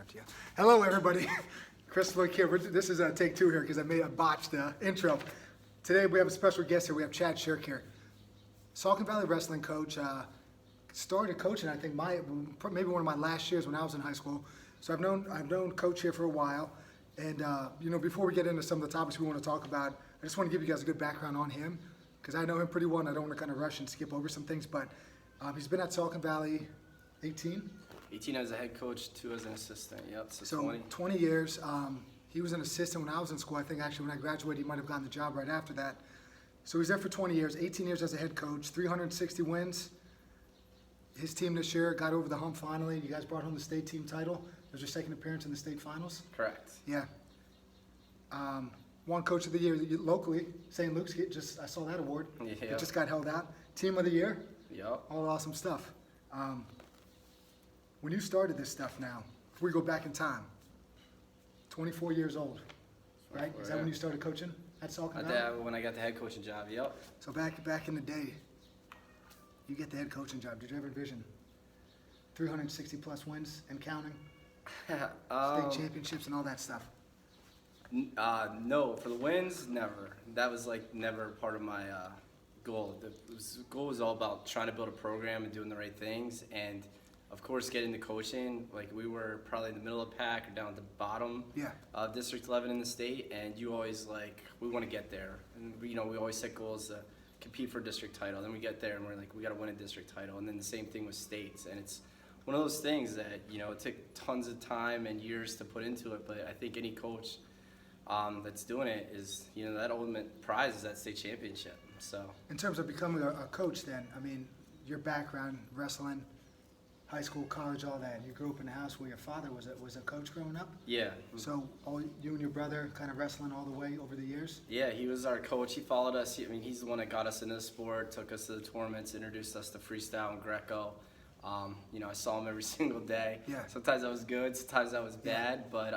start to you. Hello, everybody. Chris Luke here. This is take two here because I botched the intro. Today we have a special guest here. We have Chad Shirk here, Saucon Valley wrestling coach. Started coaching, I think, maybe one of my last years when I was in high school. So I've known Coach here for a while. And before we get into some of the topics we want to talk about, I just want to give you guys a good background on him because I know him pretty well, and I don't want to kind of rush and skip over some things. But he's been at Saucon Valley 18 as a head coach, 2 as an assistant. Yep, so 20 years. He was an assistant when I was in school. I think actually when I graduated, he might have gotten the job right after that. So he's there for 20 years, 18 years as a head coach, 360 wins. His team this year got over the hump finally. You guys brought home the state team title. It was your second appearance in the state finals. Correct. Yeah. Won Coach of the Year locally. St. Luke's, I saw that award. Yeah. It just got held out. Team of the Year. Yep. All awesome stuff. When you started this stuff now, if we go back in time, 24 years old, right? Is that when you started coaching at Saucon Valley? When I got the head coaching job, yep. So back in the day, you get the head coaching job. Did you ever envision 360 plus wins and counting? State championships and all that stuff? No, for the wins, never. That was never part of my goal. The goal was all about trying to build a program and doing the right things, and of course getting the coaching. We were probably in the middle of the pack or down at the bottom of District 11 in the state, and you always we want to get there. And we always set goals to compete for a district title. Then we get there and we're we got to win a district title. And then the same thing with states. And it's one of those things that it took tons of time and years to put into it. But I think any coach that's doing it is that ultimate prize is that state championship. So in terms of becoming a coach, then your background, wrestling, high school, college, all that. You grew up in a house where your father was a coach growing up? Yeah. So you and your brother kind of wrestling all the way over the years? Yeah, he was our coach. He followed us. He's the one that got us into the sport, took us to the tournaments, introduced us to freestyle and Greco. I saw him every single day. Yeah. Sometimes I was good, sometimes I was bad, but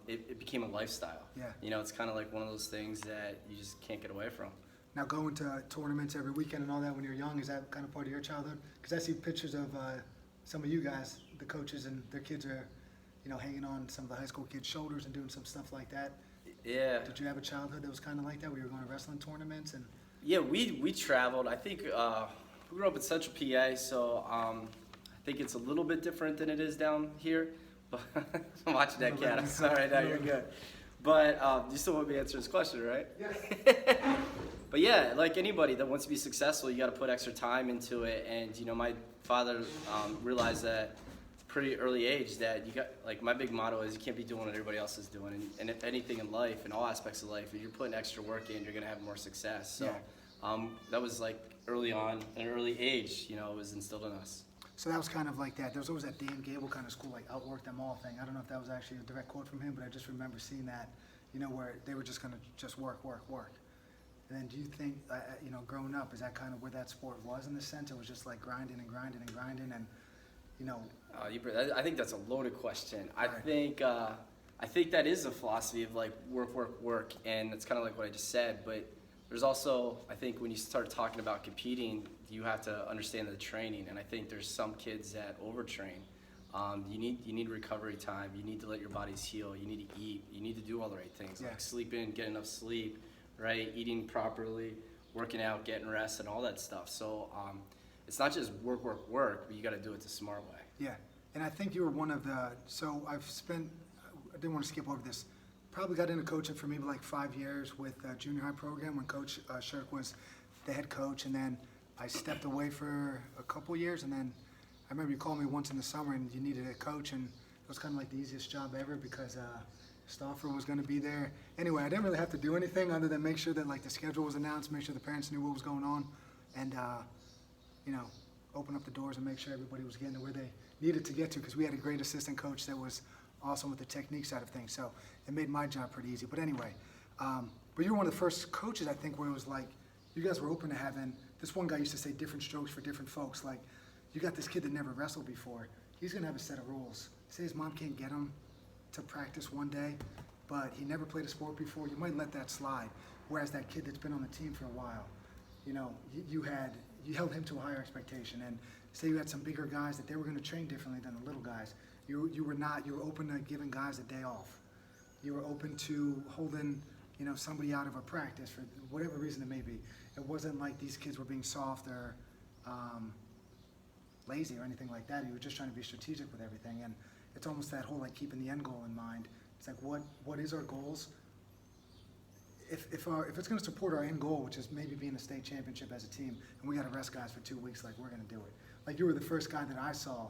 it became a lifestyle. Yeah. It's kind of one of those things that you just can't get away from. Now going to tournaments every weekend and all that when you're young, is that kind of part of your childhood? Because I see pictures of some of you guys, the coaches, and their kids are, hanging on some of the high school kids' shoulders and doing some stuff like that. Yeah. Did you have a childhood that was kind of like that, where you were going to wrestling tournaments? And yeah, we traveled. I think we grew up in Central PA, so I think it's a little bit different than it is down here. But I'm watching that cat. I'm sorry, no, you're good. But you still want me to answer this question, right? Yeah. But yeah, like anybody that wants to be successful, you got to put extra time into it. And my father realized that pretty early age that you got my big motto is you can't be doing what everybody else is doing. And if anything in life, in all aspects of life, if you're putting extra work in, you're gonna have more success. So that was early on, at an early age, it was instilled in us. So that was kind of like that. There was always that Dan Gable kind of school, outwork them all thing. I don't know if that was actually a direct quote from him, but I just remember seeing that, where they were just gonna just work. And then do you think, growing up, is that kind of where that sport was in the sense? It was just grinding and grinding and grinding and, I think that's a loaded question. I think that is a philosophy of work, and it's kind of like what I just said. But there's also, I think when you start talking about competing, you have to understand the training. And I think there's some kids that overtrain. You need recovery time. You need to let your bodies heal. You need to eat. You need to do all the right things, like sleep in, get enough sleep, right? Eating properly, working out, getting rest, and all that stuff. So it's not just work, but you got to do it the smart way. Yeah, and I think you were one of the, so I didn't want to skip over this, probably got into coaching for maybe 5 years with a junior high program when Coach Shirk was the head coach, and then I stepped away for a couple years, and then I remember you called me once in the summer and you needed a coach, and it was kind of the easiest job ever because Stauffer was going to be there. Anyway, I didn't really have to do anything other than make sure that the schedule was announced, make sure the parents knew what was going on, and open up the doors and make sure everybody was getting to where they needed to get to, because we had a great assistant coach that was awesome with the technique side of things. So it made my job pretty easy. But anyway, but you were one of the first coaches, I think, where it was you guys were open to having, this one guy used to say different strokes for different folks. You got this kid that never wrestled before. He's going to have a set of rules. Say his mom can't get him to practice one day, but he never played a sport before. You might let that slide. Whereas that kid that's been on the team for a while, you held him to a higher expectation. And say you had some bigger guys that they were going to train differently than the little guys. You were open to giving guys a day off. You were open to holding, somebody out of a practice for whatever reason it may be. It wasn't like these kids were being soft or lazy or anything like that. You were just trying to be strategic with everything. And it's almost that whole like keeping the end goal in mind. It's like what is our goals? If it's going to support our end goal, which is maybe being a state championship as a team, and we got to rest guys for 2 weeks, like we're going to do it. Like you were the first guy that I saw,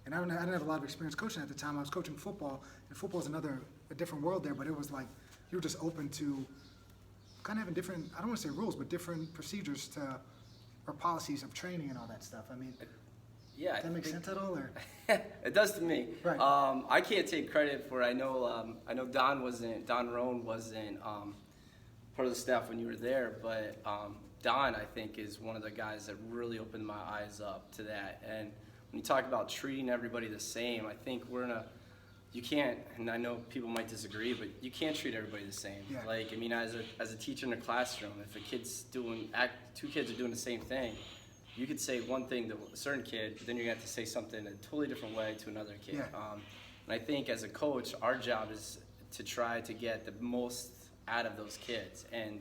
and I didn't have a lot of experience coaching at the time. I was coaching football, and football is a different world there. But it was like you were just open to kind of having different, I don't want to say rules, but different procedures or policies of training and all that stuff. I mean, yeah, does that make sense at all? Or it does to me. Right. I can't take credit for. I know Don Roan wasn't part of the staff when you were there, but Don, I think, is one of the guys that really opened my eyes up to that. And when you talk about treating everybody the same, I think you can't, and I know people might disagree, but you can't treat everybody the same. Yeah. Like, I mean, as a teacher in a classroom, if two kids are doing the same thing, you could say one thing to a certain kid, but then you're going to have to say something a totally different way to another kid. Yeah. And I think as a coach, our job is to try to get the most out of those kids. And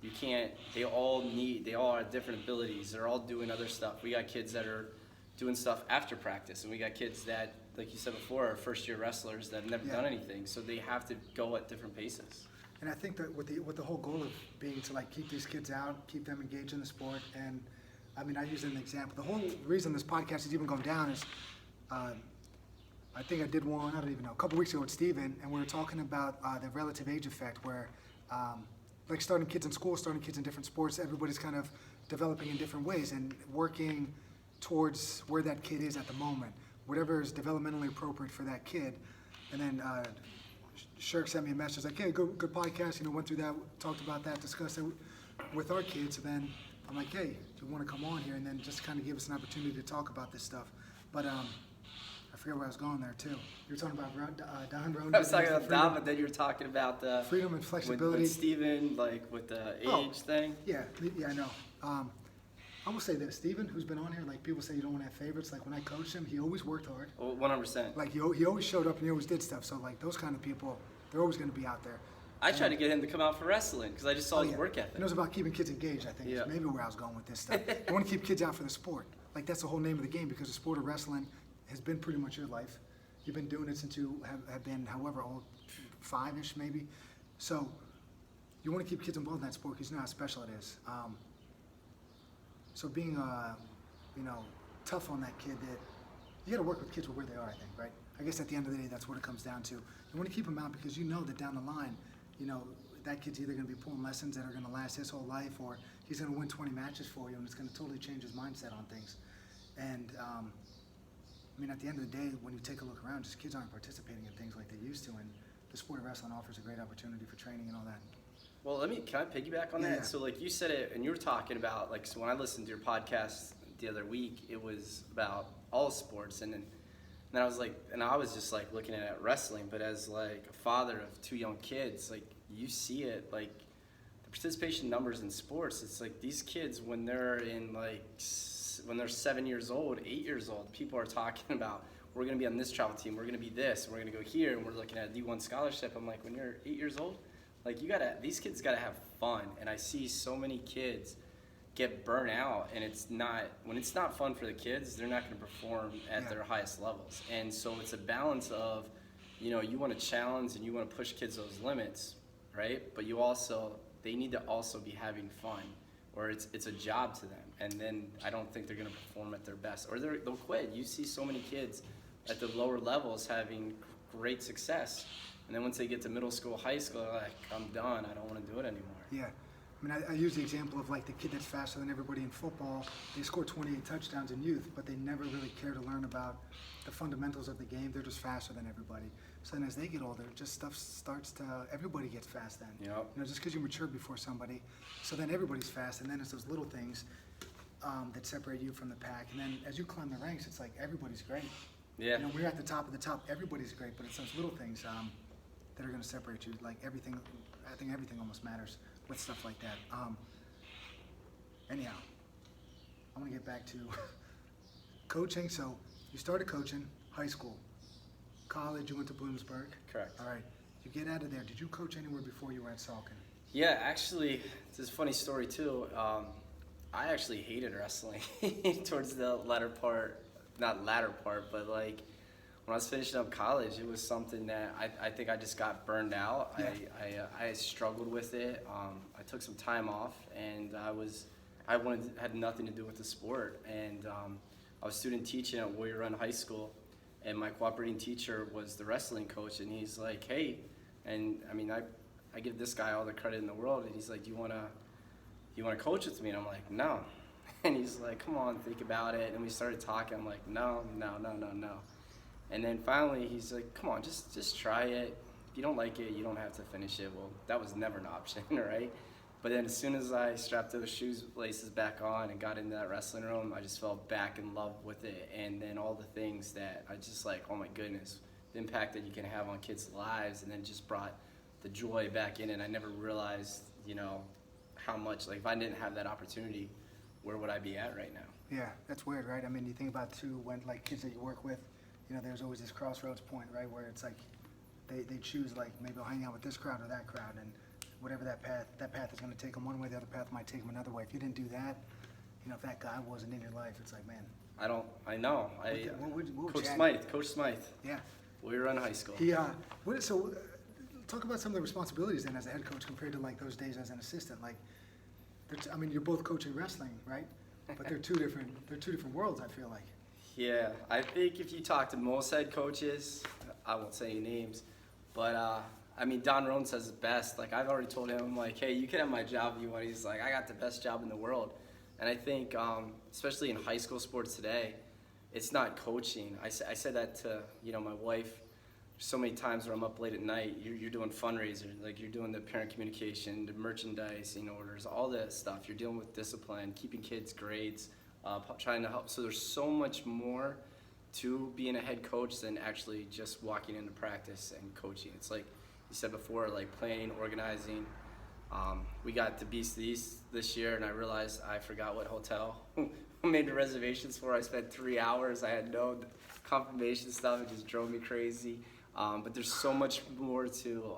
you can't, they all have different abilities. They're all doing other stuff. We got kids that are doing stuff after practice, and we got kids that, like you said before, are first-year wrestlers that have never done anything. So they have to go at different paces. And I think that with the whole goal of being to like keep these kids out, keep them engaged in the sport, and I mean I use an example. The whole reason this podcast is even going down is, I think I did one, I don't even know, a couple weeks ago with Steven, and we were talking about the relative age effect where, like starting kids in school, starting kids in different sports, everybody's kind of developing in different ways and working towards where that kid is at the moment, whatever is developmentally appropriate for that kid. And then Shirk sent me a message like, hey, good podcast, went through that, talked about that, discussed it with our kids. And then I'm like, hey, do you want to come on here and then just kind of give us an opportunity to talk about this stuff? But I forget where I was going there too. You were talking about Don Roan. I was talking about Don, but then you were talking about the freedom and flexibility. With Steven, like with the age thing. Yeah, I know. I will say this, Steven, who's been on here, like people say you don't want to have favorites. Like when I coached him, he always worked hard. 100%. Like he always showed up and he always did stuff. So like those kind of people, they're always going to be out there. I tried to get him to come out for wrestling because I just saw his work ethic. And it was about keeping kids engaged, I think. Yeah. Is maybe where I was going with this stuff. You want to keep kids out for the sport. Like that's the whole name of the game because the sport of wrestling has been pretty much your life. You've been doing it since you have been however old, 5-ish maybe. So you want to keep kids involved in that sport because you know how special it is. So being, tough on that kid, that you got to work with kids where they are, I think, right? I guess at the end of the day, that's what it comes down to. You want to keep them out because you know that down the line, that kid's either going to be pulling lessons that are going to last his whole life, or he's going to win 20 matches for you, and it's going to totally change his mindset on things. And at the end of the day, when you take a look around, just kids aren't participating in things like they used to, and the sport of wrestling offers a great opportunity for training and all that. Well, can I piggyback on that? Yeah. So like you said it, and you were talking about, like, so when I listened to your podcast the other week, it was about all sports, and then I was like, and I was just like looking at wrestling, but as like a father of 2 young kids, like you see it, like the participation numbers in sports, it's like these kids when they're 7 years old, 8 years old, people are talking about, we're going to be on this travel team, we're going to be this, we're going to go here, and we're looking at a D1 scholarship. I'm like, when you're 8 years old, like these kids gotta have fun, and I see so many kids get burnt out, and when it's not fun for the kids, they're not gonna perform at their highest levels. And so it's a balance of, you wanna challenge and you wanna push kids those limits, right? But they need to also be having fun, or it's a job to them. And then I don't think they're gonna perform at their best, or they'll quit. You see so many kids at the lower levels having great success, and then once they get to middle school, high school, they're like, I'm done, I don't want to do it anymore. Yeah. I use the example of like the kid that's faster than everybody in football. They score 28 touchdowns in youth, but they never really care to learn about the fundamentals of the game. They're just faster than everybody. So then as they get older, just stuff starts to, everybody gets fast then. Yep. Just because you mature before somebody. So then everybody's fast, and then it's those little things that separate you from the pack. And then as you climb the ranks, it's like everybody's great. Yeah. We're at the top of the top, everybody's great, but it's those little things that are going to separate you. Like everything, I think everything almost matters with stuff like that. Anyhow, I want to get back to coaching. So you started coaching high school. college, you went to Bloomsburg. Correct. All right. You get out of there. Did you coach anywhere before you were at Saucon? Yeah, actually, it's a funny story too. I actually hated wrestling towards the latter part, not latter part, but like when I was finishing up college, it was something that I think I just got burned out. Yeah. I struggled with it. I took some time off, and had nothing to do with the sport. And I was student teaching at Warrior Run High School, and my cooperating teacher was the wrestling coach, and he's like, hey, and I mean, I give this guy all the credit in the world, and he's like, you wanna coach with me? And I'm like, no. And he's like, come on, think about it. And we started talking. I'm like, no. And then finally, he's like, come on, just try it. If you don't like it, you don't have to finish it. Well, that was never an option, right? But then as soon as I strapped those shoes laces back on and got into that wrestling room, I just fell back in love with it. And then all the things that I just like, oh my goodness, the impact that you can have on kids' lives, and then just brought the joy back in. And I never realized, how much, like if I didn't have that opportunity, where would I be at right now? Yeah, that's weird, right? I mean, you think about too, when like kids that you work with, there's always this crossroads point, right? Where it's like, they choose like, maybe I'll hang out with this crowd or that crowd, and whatever that path is gonna take them one way, the other path might take them another way. If you didn't do that, if that guy wasn't in your life, it's like, man. I know. Coach Smythe. Yeah. We were in high school. Talk about some of the responsibilities then as a head coach compared to like those days as an assistant. Like, you're both coaching wrestling, right? But they're two different worlds, I feel like. Yeah, I think if you talk to most head coaches, I won't say any names, but Don Rohn says it best. Like, I've already told him, I'm like, hey, you can have my job if you want. He's like, I got the best job in the world. And I think, especially in high school sports today, it's not coaching. I said that to, my wife so many times where I'm up late at night. You're doing fundraisers, like you're doing the parent communication, the merchandising orders, all that stuff. You're dealing with discipline, keeping kids' grades, trying to help. So there's so much more to being a head coach than actually just walking into practice and coaching. It's like you said before, like planning, organizing. We got to Beast of the East this year, and I realized I forgot what hotel I made the reservations for. I spent 3 hours. I had no confirmation stuff. It just drove me crazy. But there's so much more to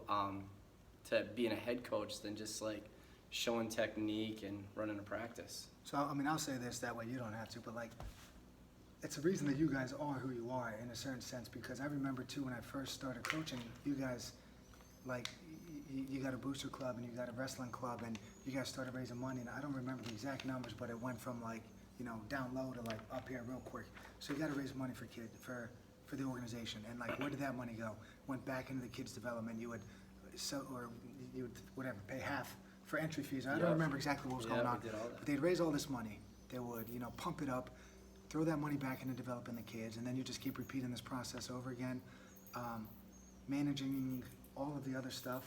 being a head coach than just like showing technique and running a practice. So, I'll say this, that way you don't have to, but like, it's the reason that you guys are who you are in a certain sense, because I remember too, when I first started coaching, you guys, like, you got a booster club and you got a wrestling club, and you guys started raising money, and I don't remember the exact numbers, but it went from like, down low to like up here real quick. So you got to raise money for the organization, and like, where did that money go? Went back into the kids' development. You would whatever, pay half for entry fees. I don't remember exactly what was going on. We did all that. But they'd raise all this money. They would, pump it up, throw that money back into developing the kids, and then you just keep repeating this process over again. Managing all of the other stuff.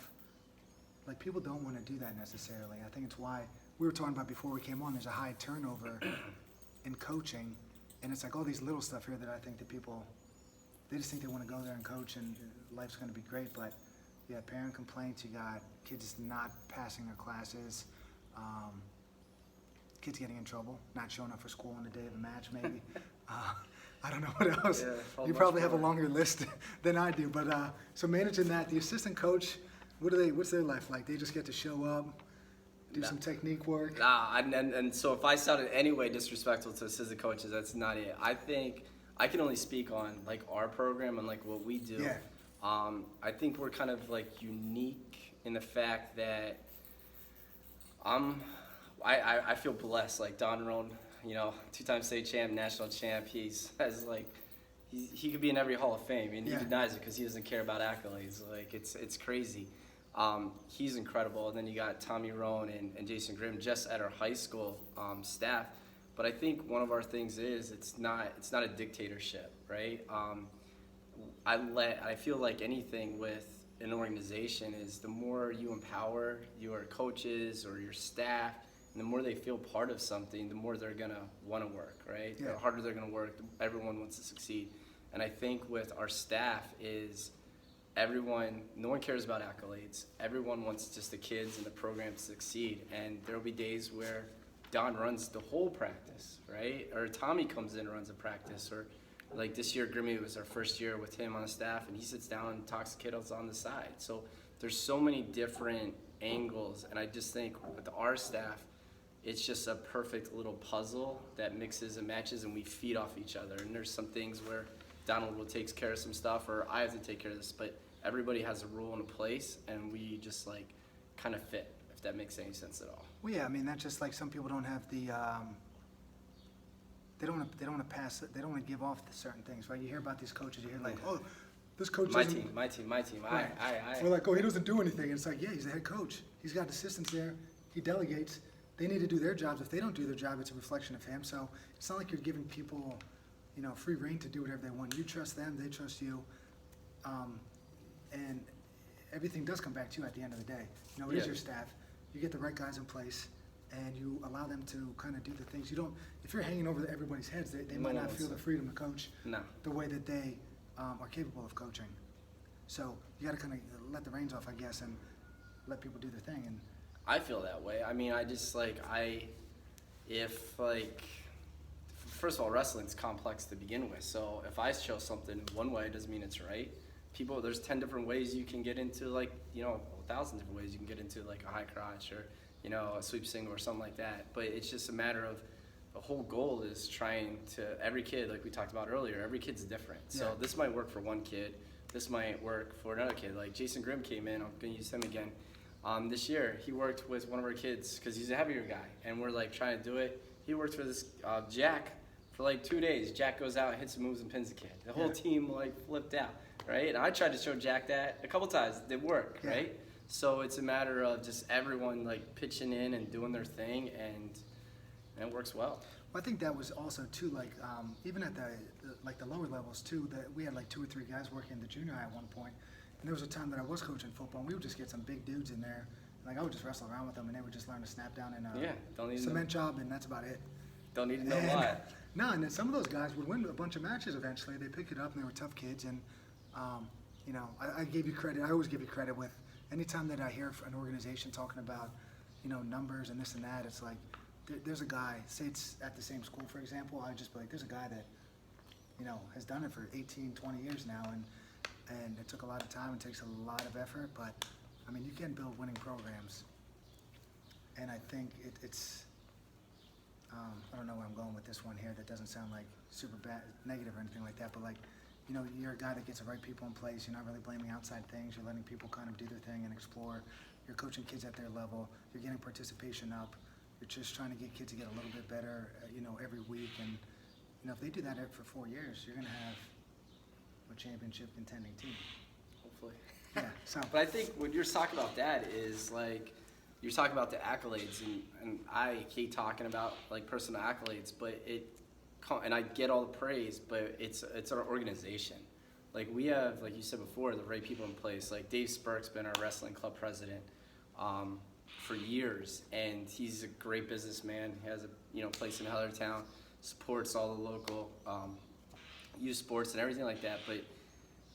Like, people don't want to do that necessarily. I think it's why we were talking about before we came on, there's a high turnover in coaching, and it's like all these little stuff here that I think that people, they just think they want to go there and coach and life's going to be great. But yeah, parent complaints, you got kids not passing their classes, kids getting in trouble, not showing up for school on the day of the match maybe. I don't know what else. Yeah, you probably have a longer list than I do. But so managing that, the assistant coach, what's their life like? They just get to show up, do some technique work? And so if I sounded any way disrespectful to assistant coaches, that's not it. I think I can only speak on like our program and like what we do. Yeah. I think we're kind of like unique in the fact that I feel blessed. Like Don Rohn, 2-time state champ, national champ. He could be in every Hall of Fame, and he denies it because he doesn't care about accolades. Like it's crazy. He's incredible. And then you got Tommy Rohn and Jason Grimm just at our high school staff. But I think one of our things is it's not a dictatorship, right? I feel like anything with an organization is the more you empower your coaches or your staff, and the more they feel part of something, the more they're gonna want to work, right? Yeah. The harder they're gonna work. Everyone wants to succeed. And I think with our staff is no one cares about accolades. Everyone wants just the kids and the program to succeed. And there'll be days where Don runs the whole practice, right? Or Tommy comes in and runs a practice, or Like this year, Grimmy was our first year with him on the staff, and he sits down and talks to kiddos on the side. So there's so many different angles, and I just think with our staff, it's just a perfect little puzzle that mixes and matches, and we feed off each other. And there's some things where Donald will take care of some stuff, or I have to take care of this, but everybody has a role and a place, and we just like kind of fit, if that makes any sense at all. Well, yeah, I mean, that's just like some people don't have the, they don't want to pass, they don't want to give off the certain things, right? You hear about these coaches, you hear like, oh, this coach My doesn't. team. Right. We're like, oh, he doesn't do anything. And it's like, yeah, he's the head coach. He's got assistants there. He delegates. They need to do their jobs. If they don't do their job, it's a reflection of him. So it's not like you're giving people, free reign to do whatever they want. You trust them, they trust you. And everything does come back to you at the end of the day. It is your staff. You get the right guys in place, and you allow them to kind of do the things. You don't, if you're hanging over everybody's heads, they might not feel the freedom to coach the way that they are capable of coaching. So you got to kind of let the reins off, I guess, and let people do their thing. And I feel that way. I mean, I just first of all, wrestling's complex to begin with. So if I show something one way, it doesn't mean it's right. There's 10 different ways you can get into 1,000 different ways you can get into like a high crotch or, a sweep single or something like that. But it's just a matter of the whole goal is trying to, every kid, like we talked about earlier, every kid's different. So this might work for one kid. This might work for another kid. Like Jason Grimm came in, I'm going to use him again. This year, he worked with one of our kids because he's a heavier guy, and we're like trying to do it. He worked with this Jack for like 2 days. Jack goes out, hits some moves, and pins the kid. The whole team like flipped out, right? And I tried to show Jack that a couple times. It didn't work, right? So it's a matter of just everyone like pitching in and doing their thing, and it works well. I think that was also too, like even at the lower levels too, that we had like 2 or 3 guys working in the junior high at one point. And there was a time that I was coaching football, and we would just get some big dudes in there. Like I would just wrestle around with them, and they would just learn to snap down in a cement job, and that's about it. Don't need to know why. No, and then some of those guys would win a bunch of matches eventually. They picked it up, and they were tough kids. And I gave you credit. I always give you credit with anytime that I hear an organization talking about, numbers and this and that. It's like there's a guy. Say it's at the same school, for example. I'd just be like, there's a guy that, has done it for 18, 20 years now, and it took a lot of time and takes a lot of effort, but I mean, you can build winning programs. And I think it's, I don't know where I'm going with this one here. That doesn't sound like super bad, negative or anything like that, but like, you're a guy that gets the right people in place. You're not really blaming outside things. You're letting people kind of do their thing and explore. You're coaching kids at their level. You're getting participation up. You're just trying to get kids to get a little bit better, every week. And, if they do that for 4 years, you're going to have a championship contending team. Hopefully. Yeah. So. But I think what you're talking about that is like, you're talking about the accolades, and I hate talking about like personal accolades, but and I get all the praise, but it's our organization. Like we have, like you said before, the right people in place. Like Dave Spurk's been our wrestling club president for years, and he's a great businessman. He has a place in Hellertown, supports all the local youth sports and everything like that. But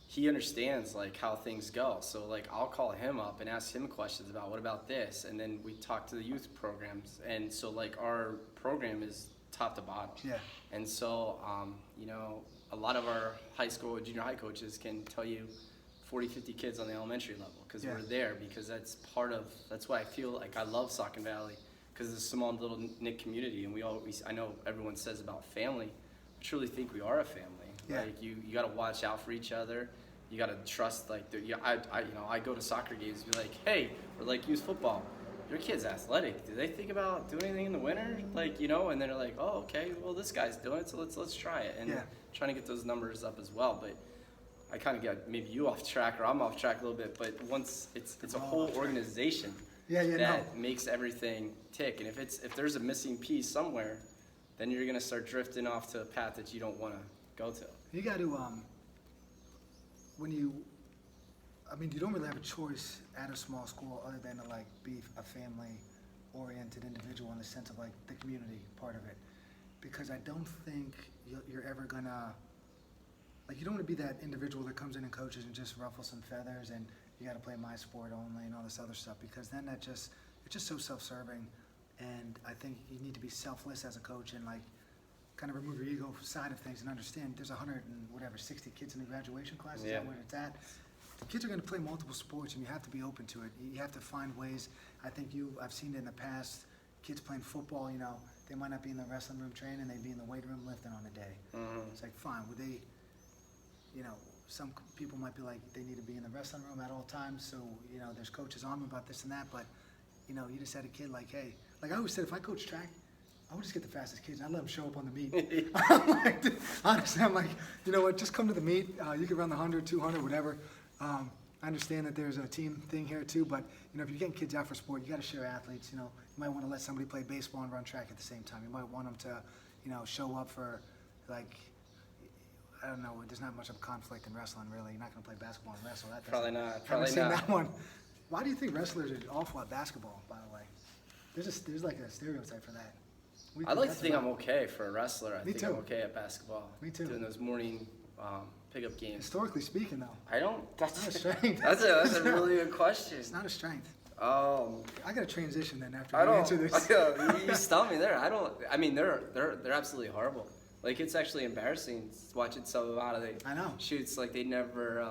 he understands like how things go. So like I'll call him up and ask him questions about what about this, and then we talk to the youth programs. And so like our program is top to bottom. Yeah. And so a lot of our high school, junior high coaches can tell you 40, 50 kids on the elementary level because we're there, because that's why I feel like I love Saucon Valley, because it's a small little knit community, and I know everyone says about family. I truly think we are a family. Yeah. Like you got to watch out for each other. You got to trust. Like I go to soccer games and be like, hey, or like youth football. Your kid's athletic. Do they think about doing anything in the winter? Like and then they're like, oh, okay, well this guy's doing it, so let's try it. And trying to get those numbers up as well. But I kind of got maybe you off track, or I'm off track a little bit. But once it's a whole organization that makes everything tick. And if there's a missing piece somewhere, then you're gonna start drifting off to a path that you don't want to go to. You got to you don't really have a choice at a small school other than to like be a family-oriented individual in the sense of like the community part of it, because I don't think you're ever gonna, like, you don't want to be that individual that comes in and coaches and just ruffles some feathers and you got to play my sport only and all this other stuff, because then it's just so self-serving. And I think you need to be selfless as a coach and like kind of remove your ego side of things and understand there's 160 kids in the graduation class. Is Yeah. that where it's at? The kids are going to play multiple sports, and you have to be open to it. You have to find ways. I've seen it in the past. Kids playing football, they might not be in the wrestling room training, they'd be in the weight room lifting on a day. It's like, fine, would they, some people might be like, they need to be in the wrestling room at all times, so, there's coaches on them about this and that, but, you just had a kid like, hey, like I always said, if I coach track, I would just get the fastest kids, and I'd let them show up on the meet. I'm like, honestly, I'm like, you know what, just come to the meet, you can run the 100, 200, whatever. I understand that there's a team thing here too, but if you're getting kids out for sport, you got to share athletes. You might want to let somebody play baseball and run track at the same time. You might want them to, show up for, like, I don't know. There's not much of a conflict in wrestling, really. You're not going to play basketball and wrestle. Probably not. I've seen that one. Why do you think wrestlers are awful at basketball? By the way, there's like a stereotype for that. I'd like to think I'm okay for a wrestler. I Me think too. I'm okay at basketball. Me too. Doing those morning pickup games. Historically speaking, though, I don't. That's it's not a strength. that's a really good question. It's not a strength. I I got to transition then after I you don't. answer this. You stumped me there. I mean, they're absolutely horrible. Like, it's actually embarrassing watching some of out of the I know. shoots. Like, they never.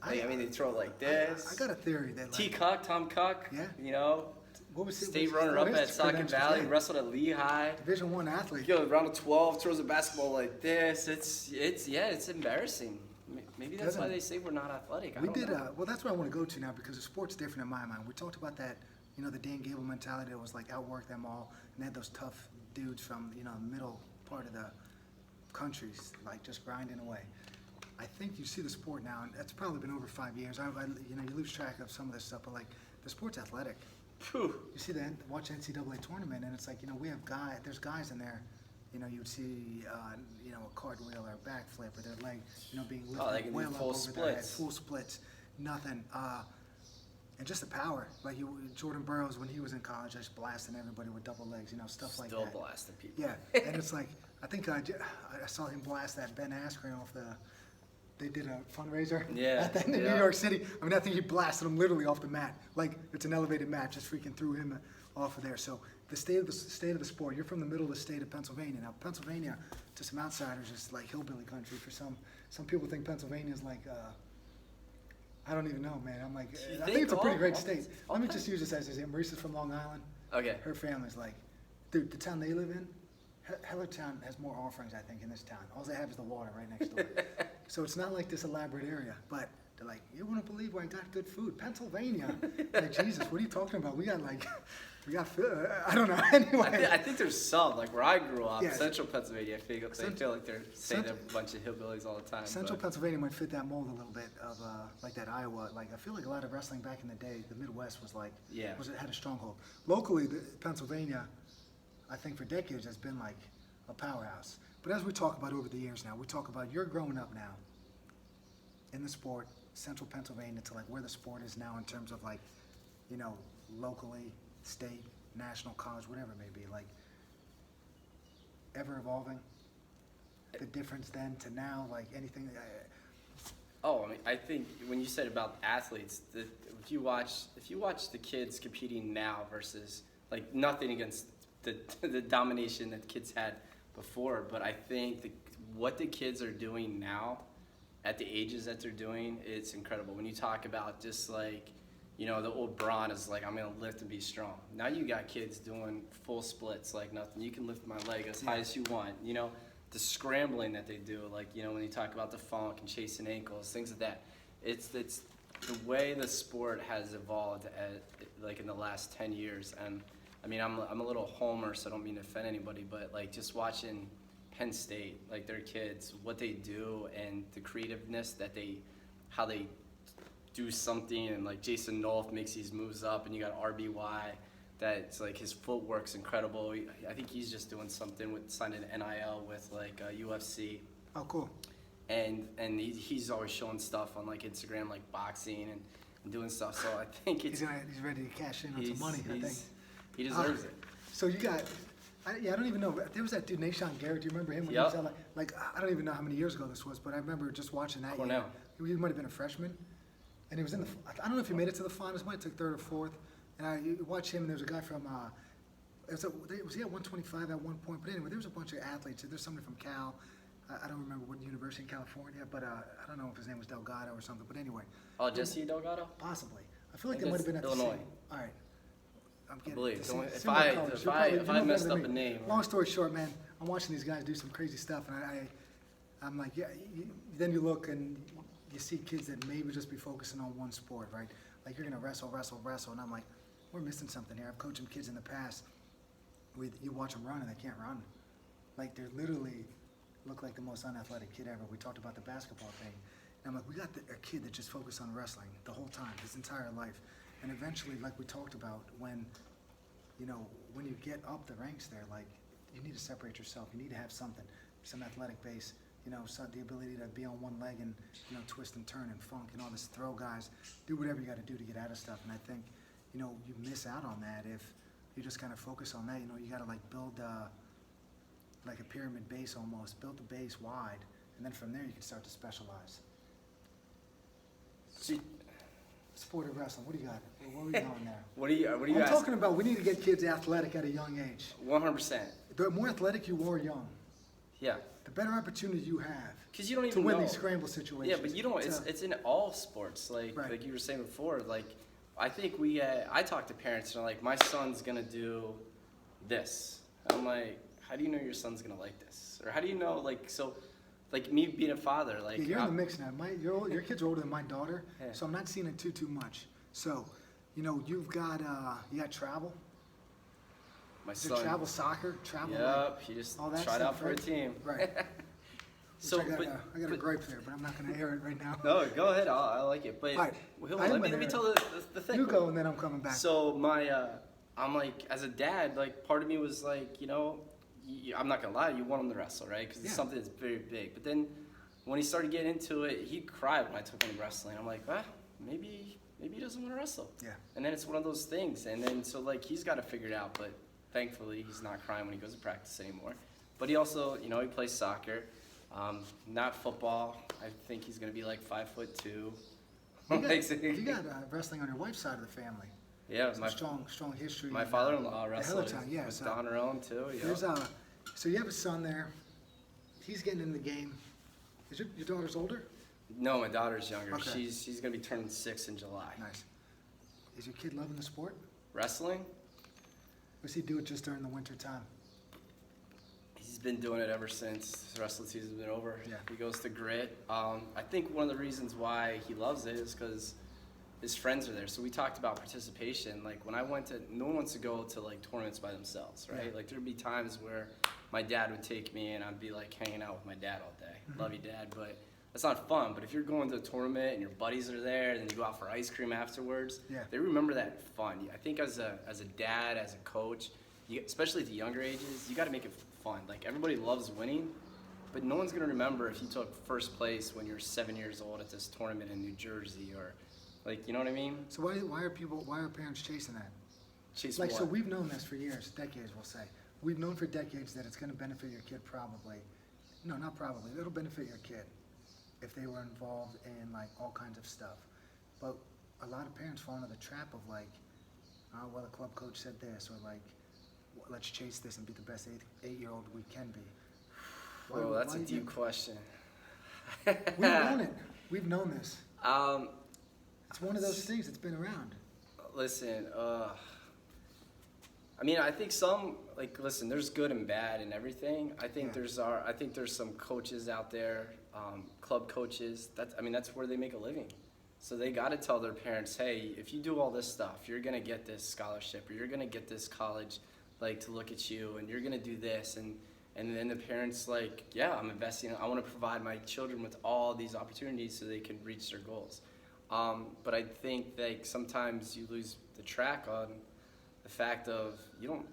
They throw it like this. I got a theory that T. like, Cock, Tom Cock. Yeah. What was it? State What runner-up is at his Saucon credentials? Valley. Yeah. Wrestled at Lehigh. Division I athlete. Round of 12, throws a basketball like this. It's embarrassing. Maybe that's why they say we're not athletic. I We don't did, know. well, that's what I want to go to now because the sport's different in my mind. We talked about that, the Dan Gable mentality that was like outwork them all, and they had those tough dudes from, middle part of the countries, like just grinding away. I think you see the sport now, and it's probably been over 5 years. You lose track of some of this stuff, but like the sport's athletic. Phew. You see watch NCAA tournament, and it's like, we have there's guys in there. You would see, a cartwheel or a backflip or their leg, being lifted they can do well full up over their head, splits. full splits, nothing. And just the power, like Jordan Burroughs when he was in college, just blasting everybody with double legs, stuff like Still that. blasting people. Yeah, and it's like, I think I saw him blast that Ben Askren off they did a fundraiser Yeah, in New York City. I mean, I think he blasted him literally off the mat. Like, it's an elevated mat, just freaking threw him off of there. So the state of the sport, you're from the middle of the state of Pennsylvania. Now, Pennsylvania, to some outsiders, is like hillbilly country. For some people think Pennsylvania is like, I don't even know, man. I'm like, I think it's a pretty great state. Let me just use this as an example. Marissa's from Long Island. Okay. Her family's like, dude, the town they live in, Hellertown has more offerings, I think, in this town. All they have is the water right next door. So it's not like this elaborate area, but they're like, you wouldn't believe where I got good food. Pennsylvania. Like, Jesus, what are you talking about? We got food. I don't know. Anyway. I think there's some, like where I grew up, Yeah. Central Pennsylvania, I feel like they're saying they're a bunch of hillbillies all the time. Central Pennsylvania might fit that mold a little bit of like that Iowa. Like, I feel like a lot of wrestling back in the day, the Midwest was like, Yeah. had a stronghold. Locally, Pennsylvania, I think for decades has been like a powerhouse. But as we talk about over the years now, we talk about you're growing up now in the sport, Central Pennsylvania, to like where the sport is now in terms of like, locally, state, national, college, whatever it may be, like ever evolving. The difference then to now, like anything. I think when you said about athletes, if you watch the kids competing now versus like nothing against the domination that kids had before, but I think what the kids are doing now at the ages that they're doing, it's incredible. When you talk about just like, the old Braun is like, I'm going to lift and be strong. Now you got kids doing full splits like nothing. You can lift my leg as high as you want. The scrambling that they do, like, when you talk about the funk and chasing ankles, things like that. It's the way the sport has evolved like in the last 10 years. And I mean, I'm a little homer, so I don't mean to offend anybody, but like just watching Penn State, like their kids, what they do and the creativeness how they do something, and like Jason Nolf makes these moves up, and you got RBY, that's like his footwork's incredible. I think he's just doing something with signing an NIL with like UFC. Oh, cool. And he's always showing stuff on like Instagram, like boxing and doing stuff. So I think He's ready to cash in on some money, I think. He deserves it. So you got, I don't even know. There was that dude, Nashawn Garrett. Do you remember him? When Yep. he was out, like, I don't even know how many years ago this was, but I remember just watching that. Cornell. Year. He might have been a freshman, and he was in I don't know if he made it to the finals. Might have took third or fourth. And you watch him, and there was a guy from was he at 125 at one point? But anyway, there was a bunch of athletes. There's somebody from Cal. I don't remember what university in California, but I don't know if his name was Delgado or something. But anyway. Oh, Jesse Delgado? Possibly. I feel like they might have been at Illinois. the same. All right. I'm getting believe. similar If colors. I messed up a name. Long story short, man, I'm watching these guys do some crazy stuff, and I'm like, yeah. Then you look and you see kids that maybe just be focusing on one sport, right? Like you're gonna wrestle, and I'm like, we're missing something here. I've coached some kids in the past. You watch them run and they can't run. Like they're literally look like the most unathletic kid ever. We talked about the basketball thing. And I'm like, we got a kid that just focused on wrestling the whole time, his entire life. And eventually, like we talked about, when you get up the ranks there, like you need to separate yourself. You need to have something, some athletic base, so the ability to be on one leg and, twist and turn and funk and all this throw guys, do whatever you got to do to get out of stuff. And I think, you miss out on that if you just kind of focus on that. You got to like build like a pyramid base almost, build the base wide, and then from there you can start to specialize. Sport of wrestling. What do you got? Where are we going there? What do you I'm asking? talking about we need to get kids athletic at a young age. 100%. The more athletic you are young, Yeah. the better opportunity you have Because you don't to even win know. these scramble situations. Yeah, but you don't. It's in all sports. Right. Like you were saying before. Like I think I talk to parents and they're like, my son's gonna do this. I'm like, how do you know your son's gonna like this? Or how do you know like me being a father, like Yeah, you're in the mix now. Your kids are older than my daughter, Yeah. so I'm not seeing it too much. So, you've got travel. my Is it son. travel soccer? Travel. Yep, he just all that tried stuff, out for right? a team. Right. So, I got a but gripe there, but I'm not going to air it right now. no, go ahead. I like it. But All right. hold I on, am let gonna me air tell the thing. You go, and then I'm coming back. So I'm like, as a dad, like part of me was like, I'm not gonna lie, you want him to wrestle, right? Because it's Yeah. something that's very big. But then when he started getting into it, he cried when I took him to wrestling. I'm like, maybe he doesn't want to wrestle. Yeah. And then it's one of those things. And then so like he's got to figure it out. But thankfully, he's not crying when he goes to practice anymore. But he also, he plays soccer, not football. I think he's gonna be like 5'2". You got wrestling on your wife's side of the family. Yeah, Some strong history. my in, father-in-law the wrestled Hellertown, yeah, with so Don Roan too. Yeah. There's so you have a son there. He's getting in the game. Is your daughter's older? No, my daughter's younger. Okay. She's gonna be turning 6 in July. Nice. Is your kid loving the sport? Wrestling? Or does he do it just during the winter time? He's been doing it ever since the wrestling season's been over. Yeah. He goes to Grit. I think one of the reasons why he loves it is because his friends are there. So we talked about participation. Like when I went to, no one wants to go to like tournaments by themselves, right? Yeah. Like there'd be times where my dad would take me and I'd be like hanging out with my dad all day. Mhm. Love you, Dad, but that's not fun. But if you're going to a tournament and your buddies are there and then you go out for ice cream afterwards, Yeah. they remember that fun. I think as a dad, as a coach, especially at the younger ages, you got to make it fun. Like everybody loves winning, but no one's gonna remember if you took first place when you're 7 years old at this tournament in New Jersey, or like, you know what I mean? So why are parents chasing that? Chase Like, what? so we've known this for years, decades, we'll say. We've known for decades that it's going to benefit your kid probably. No, not probably. It'll benefit your kid if they were involved in like all kinds of stuff. But a lot of parents fall into the trap of like, well, the club coach said this, or like, let's chase this and be the best eight-year-old we can be. Well, that's a why deep question. We've known it. We've known this. Um, It's one of those things that's been around. listen, I mean, I think listen, there's good and bad in everything. I think Yeah. I think there's some coaches out there, club coaches. That's where they make a living. So they got to tell their parents, hey, if you do all this stuff, you're gonna get this scholarship, or you're gonna get this college, like to look at you, and you're gonna do this, and then the parents like, yeah, I'm investing. I want to provide my children with all these opportunities so they can reach their goals. But I think like sometimes you lose the track on the fact of you don't.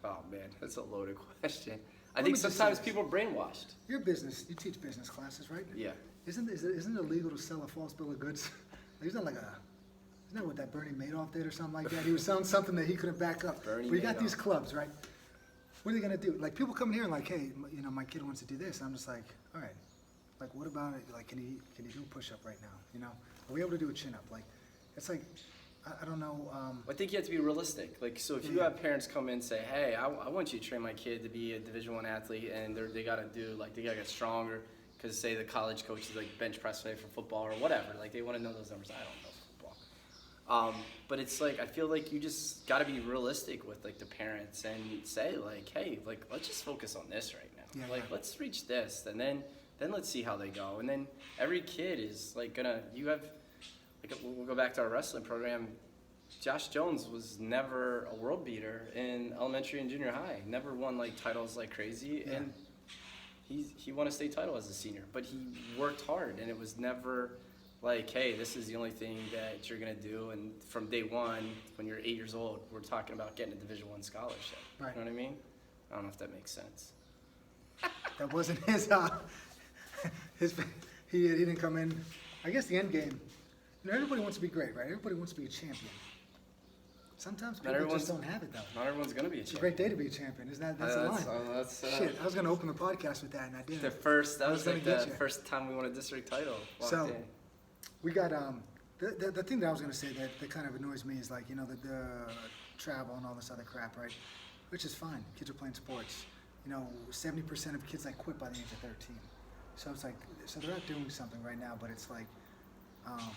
Oh man, that's a loaded question. I Let think me just sometimes say this. people are brainwashed. Your business, you teach business classes, right? Yeah. Isn't it illegal to sell a false bill of goods? Isn't that what that Bernie Madoff did or something like that? He was selling something that he couldn't back up. Bernie But you got Madoff. these clubs, right? What are they gonna do? Like people come in here and like, hey, my kid wants to do this. I'm just like, all right. Like, what about it? Like, can he do a push-up right now? Are we able to do a chin-up? Like, it's like, I don't know. I think you have to be realistic. Like, so if you Yeah. have parents come in and say, hey, I want you to train my kid to be a Division I athlete, and they got to do, like, they got to get stronger, because say the college coach is like bench press today for football or whatever, like they want to know those numbers. I don't know football. But it's like, I feel like you just got to be realistic with like the parents and say like, hey, like, let's just focus on this right now. Yeah, like, yeah. let's reach this, and then let's see how they go. And then every kid is like you have, like, we'll go back to our wrestling program. Josh Jones was never a world beater in elementary and junior high. Never won like titles like crazy, Yeah. and he won a state title as a senior. But he worked hard, and it was never like, hey, this is the only thing that you're gonna do. And from day one, when you're 8 years old, we're talking about getting a Division I scholarship. Right. You know what I mean? I don't know if that makes sense. That wasn't his he didn't come in. I guess the end game. You know, everybody wants to be great, right? Everybody wants to be a champion. Sometimes people just don't have it though. Not everyone's gonna be a It's a champion. great day to be a champion. Isn't that that's the line? Shit, I was gonna open the podcast with that and I didn't. That I was gonna like get the you. first time we won a district title. Walked So, in. we got the thing that I was gonna say that kind of annoys me is like, you know, the travel and all this other crap, right? Which is fine. Kids are playing sports. You know, 70% of kids like quit by the age of 13. So it's like, so they're out doing something right now, but it's like,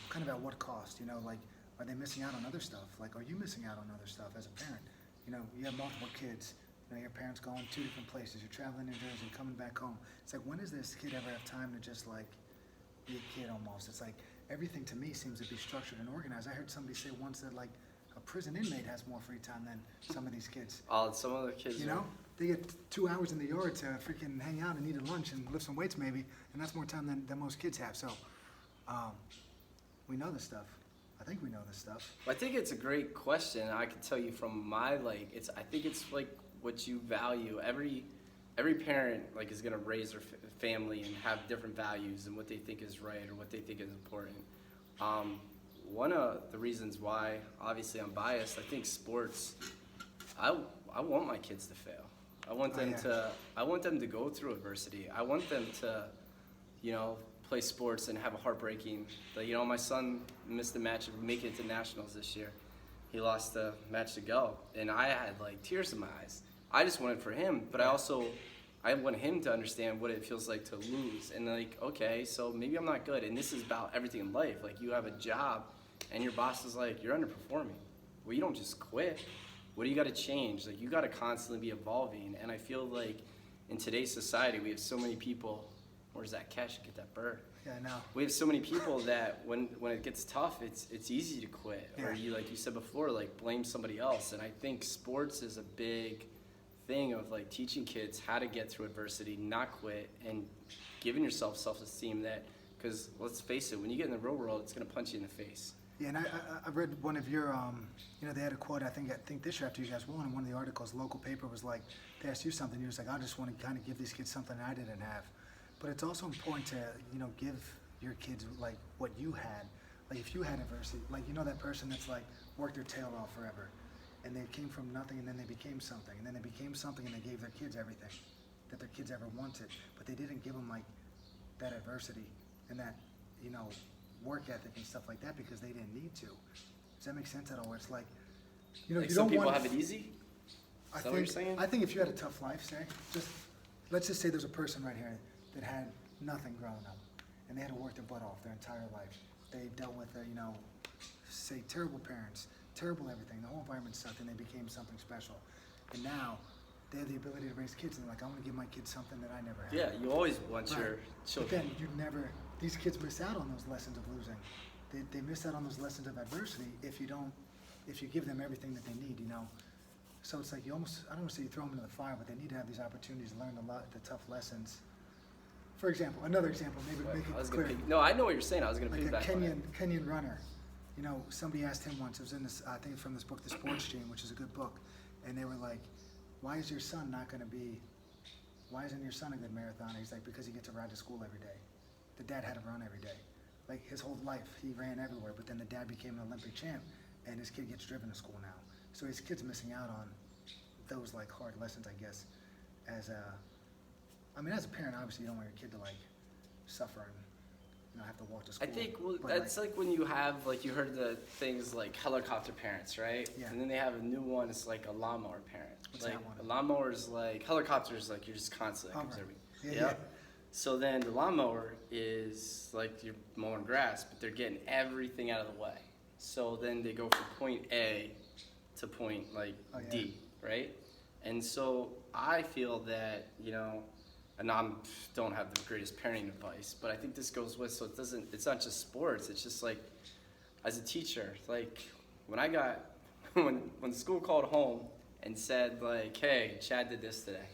kind of at what cost? You know, like, are they missing out on other stuff? Like, are you missing out on other stuff as a parent? You know, you have multiple kids. You know, your parents going 2 different places. You're traveling New Jersey, coming back home. It's like, when does this kid ever have time to just like be a kid almost? It's like everything to me seems to be structured and organized. I heard somebody say once that like a prison inmate has more free time than some of these kids. Some of the kids. You know, they get 2 hours in the yard to freaking hang out and eat a lunch and lift some weights maybe, and that's more time than most kids have. So, we know this stuff. I think we know this stuff. I think it's a great question. I can tell you from my I think it's like what you value. Every parent like is gonna raise their family and have different values and what they think is right or what they think is important. One of the reasons why, obviously, I'm biased. I think sports. I want my kids to fail. I want them to go through adversity. I want them to, you know, play sports and have a heartbreaking. Like, you know, my son missed a match of making it to nationals this year. He lost a match to go, and I had like tears in my eyes. I just wanted for him, but I want him to understand what it feels like to lose. And like, okay, so maybe I'm not good, and this is about everything in life. Like, you have a job, and your boss is like, you're underperforming. Well, you don't just quit. What do you got to change? Like, you got to constantly be evolving. And I feel like in today's society, we have so many people. Where's that catch? Get that bird. Yeah, I know. We have so many people that when it gets tough, it's easy to quit. Yeah. Or you, like you said before, like blame somebody else. And I think sports is a big thing of like teaching kids how to get through adversity, not quit, and giving yourself self-esteem. That, because let's face it, when you get in the real world, it's gonna punch you in the face. Yeah, and I read one of your, you know, they had a quote, I think this year after you guys won, in one of the articles, the local paper was like, they asked you something, you was like, I just want to kind of give these kids something I didn't have. But it's also important to, you know, give your kids like what you had. Like if you had adversity, like, you know, that person that's like worked their tail off forever, and they came from nothing and then they became something, and then they became something and they gave their kids everything that their kids ever wanted, but they didn't give them like that adversity and that, you know, work ethic and stuff like that because they didn't need to. Does that make sense at all? It's like, you know, Like you some don't people want. have it easy. I Is that what you're saying? think if you had a tough life, say, let's just say there's a person right here that had nothing growing up, and they had to work their butt off their entire life. They dealt with, you know, say terrible parents, terrible everything. The whole environment sucked, and they became something special. And now they have the ability to raise kids, and they're like, I want to give my kids something that I never had. Yeah, you always want Right. your But children. then these kids miss out on those lessons of losing. They miss out on those lessons of adversity if you give them everything that they need, you know. So it's like I don't want to say you throw them into the fire, but they need to have these opportunities to learn the tough lessons. For example, another example, maybe make I was it gonna clear. no, I know what you're saying. I was gonna Like a piggyback on it. Kenyan runner. You know, somebody asked him once, it was in this, I think it's from this book, The Sports Gene, which is a good book, and they were like, why isn't your son a good marathoner? He's like, because he gets to ride to school every day. The dad had to run every day. Like his whole life, he ran everywhere, but then the dad became an Olympic champ, and his kid gets driven to school now. So his kid's missing out on those like hard lessons, I guess. As a parent, obviously you don't want your kid to like suffer and have to walk to I school. think, well, But, that's like when you have, like, you heard the things like helicopter parents, right? Yeah. And then they have a new one, it's like a lawnmower parent. What's Like, that one? a lawnmower is like, helicopter is like you're just constantly Hover. observing. Yeah. So then the lawnmower is like you're mowing grass, but they're getting everything out of the way. So then they go from point A to point like Oh, yeah. D, right? And so I feel that, and I don't have the greatest parenting advice, but I think this goes with, so it's not just sports, it's just like, as a teacher, like when I got, when the school called home and said like, hey, Chad did this today,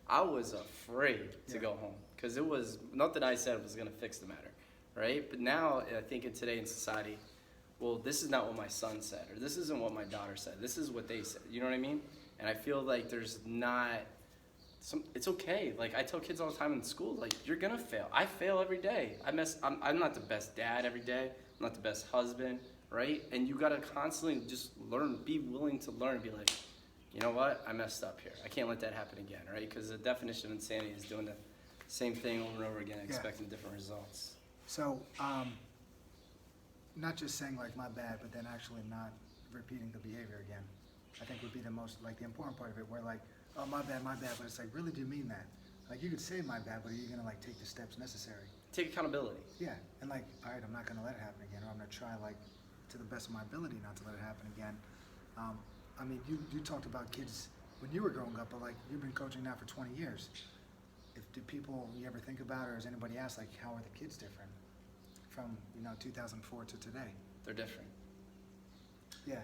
I was afraid to Yeah. go home because it was, nothing I said was gonna fix the matter, right? But now I think today in society, well, this is not what my son said, or this isn't what my daughter said, this is what they said, you know what I mean? And I feel like there's not, it's okay. Like I tell kids all the time in school, like you're gonna fail. I fail every day. I'm not the best dad every day. I'm not the best husband, right? And you gotta constantly just learn, be willing to learn, be like, you know what? I messed up here. I can't let that happen again, right? Because the definition of insanity is doing the same thing over and over again, expecting different results. So, not just saying like my bad, but then actually not repeating the behavior again, I think would be the most, like the important part of it, where like, oh, my bad, but it's like, really, do you mean that? Like, you could say my bad, but are you gonna like take the steps necessary? Take accountability. Yeah, and like, all right, I'm not gonna let it happen again, or I'm gonna try like, to the best of my ability not to let it happen again. I mean, you talked about kids when you were growing up, but like, you've been coaching now for 20 years. Do people, you ever think about, or has anybody asked, like, how are the kids different from, 2004 to today? They're different. Yeah,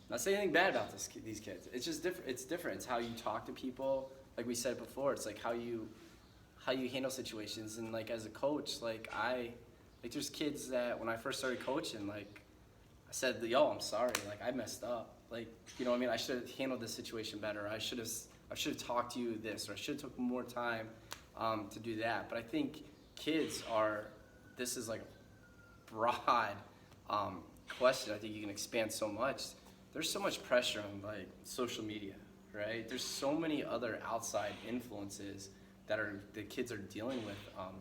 Not saying anything bad about these kids. It's just different. It's different. It's how you talk to people. Like we said before, it's like how you handle situations. And like as a coach, like there's kids that when I first started coaching, like I said, yo, I'm sorry. Like I messed up. Like, you know what I mean? I should have handled this situation better. I should have talked to you this, or I should have took more time to do that. But I think kids this is like a broad question. I think you can expand so much. There's so much pressure on like social media, right? There's so many other outside influences that the kids are dealing with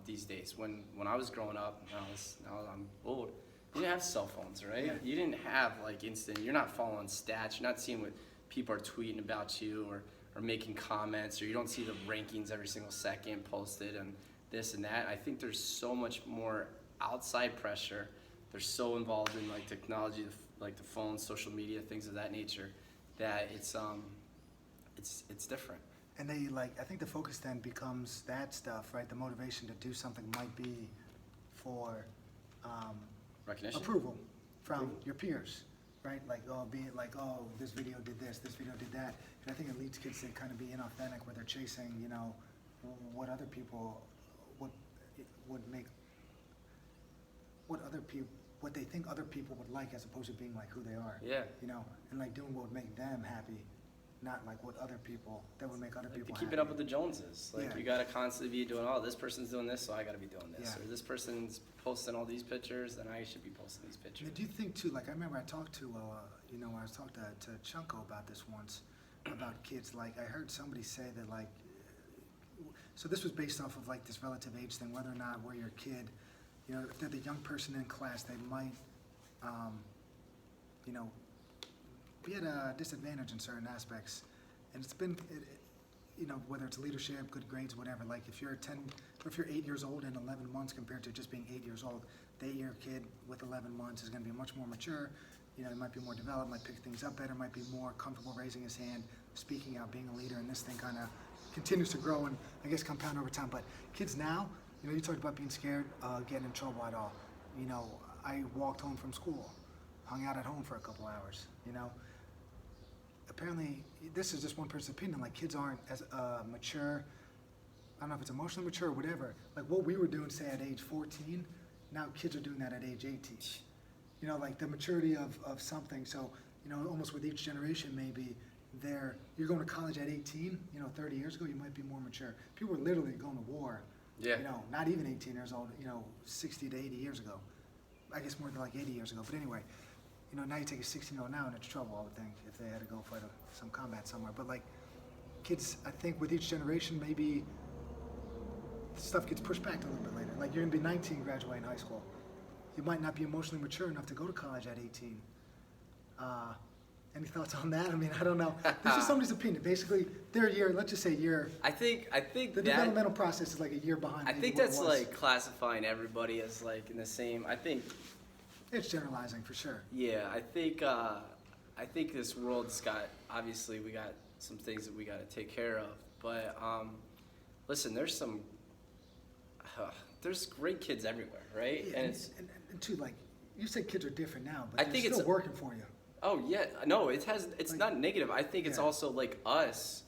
these days. When I was growing up, now I'm old, you didn't have cell phones, right? Yeah. You didn't have like instant, you're not following stats, you're not seeing what people are tweeting about you or making comments, or you don't see the rankings every single second posted and this and that. I think there's so much more outside pressure. They're so involved in like technology, like the phone, social media, things of that nature, that it's different. and they like, I think the focus then becomes that stuff, right? The motivation to do something might be for Recognition. approval from your peers, right? Like, this video did this video did that. And I think it leads kids to kind of be inauthentic, where they're chasing, what other people would make, what they think other people would like, as opposed to being like who they are. Yeah. And like doing what would make them happy, not like what other people, that would make other Like people keeping happy. up with the Joneses. Like Yeah. you gotta constantly be doing, this person's doing this, so I gotta be doing this. Yeah. Or this person's posting all these pictures, then I should be posting these pictures. Now, do you think too, like I remember I talked to, I was talking to Chunko about this once, about kids, like I heard somebody say that like, so this was based off of like this relative age thing, whether or not where your kid, if they're the young person in class, they might, be at a disadvantage in certain aspects. And it's been, whether it's leadership, good grades, whatever, like if you're 8 years old in 11 months compared to just being 8 years old, the 8-year kid with 11 months is gonna be much more mature, he might be more developed, might pick things up better, might be more comfortable raising his hand, speaking out, being a leader, and this thing kind of continues to grow and I guess compound over time. But kids now, you talked about being scared, getting in trouble at all. I walked home from school, hung out at home for a couple hours, Apparently, this is just one person's opinion, like kids aren't as mature, I don't know if it's emotionally mature or whatever. Like what we were doing, say at age 14, now kids are doing that at age 18. Like the maturity of something. So, almost with each generation, maybe you're going to college at 18, 30 years ago, you might be more mature. People were literally going to war, Yeah. not even 18 years old, 60 to 80 years ago. I guess more than like 80 years ago. But anyway, now you take a 16-year-old now and it's trouble, I would think, if they had to go fight some combat somewhere. But like kids, I think with each generation, maybe stuff gets pushed back a little bit later. Like you're gonna be 19 graduating high school. you might not be emotionally mature enough to go to college at 18. Any thoughts on that? I mean, I don't know. This is somebody's opinion. Basically, their year, let's just say year. I think The developmental process is like a year behind. I maybe think what it that's was. like classifying everybody as like in the same. I think It's generalizing for sure. yeah. I think this world's got, obviously we got some things that we got to take care of. But listen, there's great kids everywhere, right? Yeah, and too, like you said, kids are different now, but I they're think still it's working for you. Oh yeah, no, it's Like, not negative. I think it's yeah. also like us,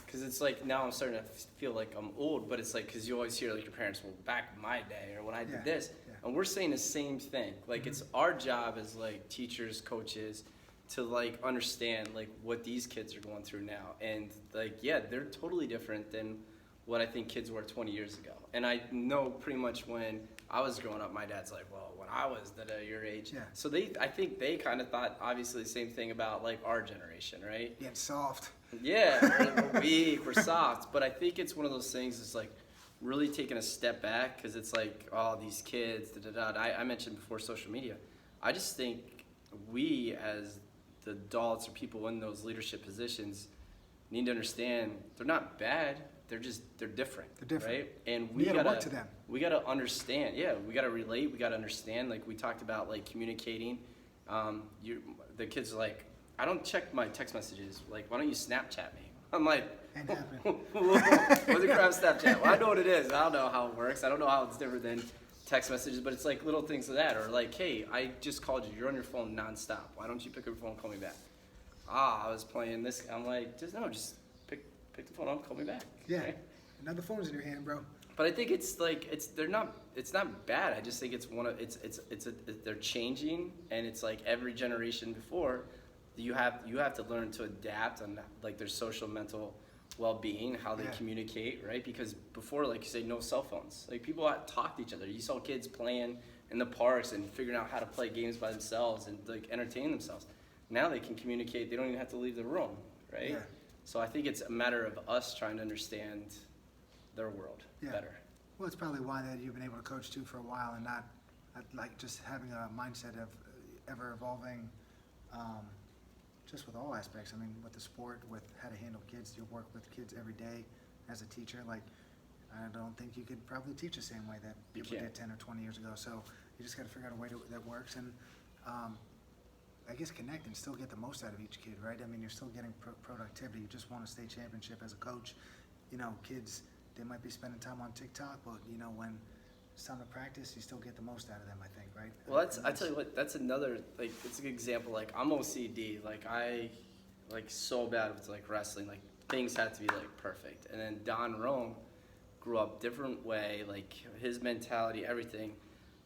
because it's like now I'm starting to feel like I'm old, but it's like because you always hear like your parents, well, back in my day or when I did Yeah, this, yeah. and we're saying the same thing. Like it's our job as like teachers, coaches, to like understand like what these kids are going through now, and like yeah, they're totally different than what I think kids were 20 years ago. And I know pretty much when I was growing up, my dad's like, well, when I was your age. Yeah. So I think they kind of thought obviously the same thing about like our generation, right? Getting soft. Yeah, we're weak, we're soft. But I think it's one of those things that's like really taking a step back, because it's like, oh, these kids, I mentioned before social media. I just think we as the adults or people in those leadership positions need to understand they're not bad. They're different. They're different. Right? And We gotta work to them. We gotta understand. Yeah, we gotta relate. We gotta understand. Like we talked about, like communicating. The kids are like, I don't check my text messages. Like, why don't you Snapchat me? I'm like, Ain't happening. what's the crap Snapchat? Well, I know what it is. I don't know how it works. I don't know how it's different than text messages, but it's like little things like that. Or like, hey, I just called you. You're on your phone nonstop. Why don't you pick up your phone and call me back? I was playing this. I'm like, just pick the phone up, call me back. Yeah. Right? Now the phone's in your hand, bro. But I think it's like it's not bad. I just think it's they're changing, and it's like every generation before, you have to learn to adapt on like their social mental well-being, how they Yeah. communicate, right? Because before, like you say, no cell phones. Like people talk to each other. You saw kids playing in the parks and figuring out how to play games by themselves and like entertain themselves. Now they can communicate. They don't even have to leave the room, right? Yeah. So I think it's a matter of us trying to understand their world Yeah. better. Well, it's probably why that you've been able to coach too for a while and not like just having a mindset of ever evolving, just with all aspects. I mean, with the sport, with how to handle kids, you work with kids every day as a teacher. Like, I don't think you could probably teach the same way that You people can't. did 10 or 20 years ago. So you just got to figure out a way that works and, I guess connect and still get the most out of each kid, right? I mean, you're still getting productivity. You just won a state championship as a coach. You know, kids, they might be spending time on TikTok, but you know, when it's time to practice, you still get the most out of them, I think, right? Well, I tell you what, that's another, like, it's a good example. Like, I'm OCD. Like, I, like, so bad with, like, wrestling. Like, things have to be, like, perfect. And then Don Rome grew up different way, like, his mentality, everything.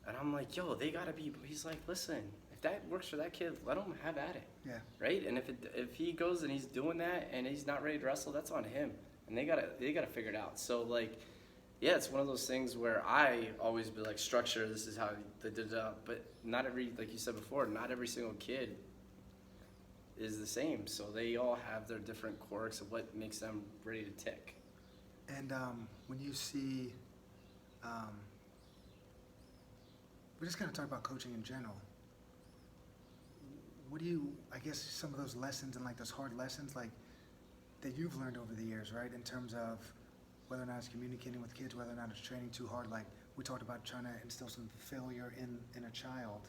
And I'm like, yo, they gotta be, he's like, listen, if that works for that kid, let him have at it. Yeah. Right? And if he goes and he's doing that and he's not ready to wrestle, that's on him. And they gotta figure it out. So like, yeah, it's one of those things where I always be like, structure, this is how they did it, but not every, like you said before, not every single kid is the same. So they all have their different quirks of what makes them ready to tick. And when you see, we're just gonna talk about coaching in general. What do you, I guess some of those lessons and like those hard lessons like that you've learned over the years, right? In terms of whether or not it's communicating with kids, whether or not it's training too hard. Like we talked about trying to instill some failure in a child,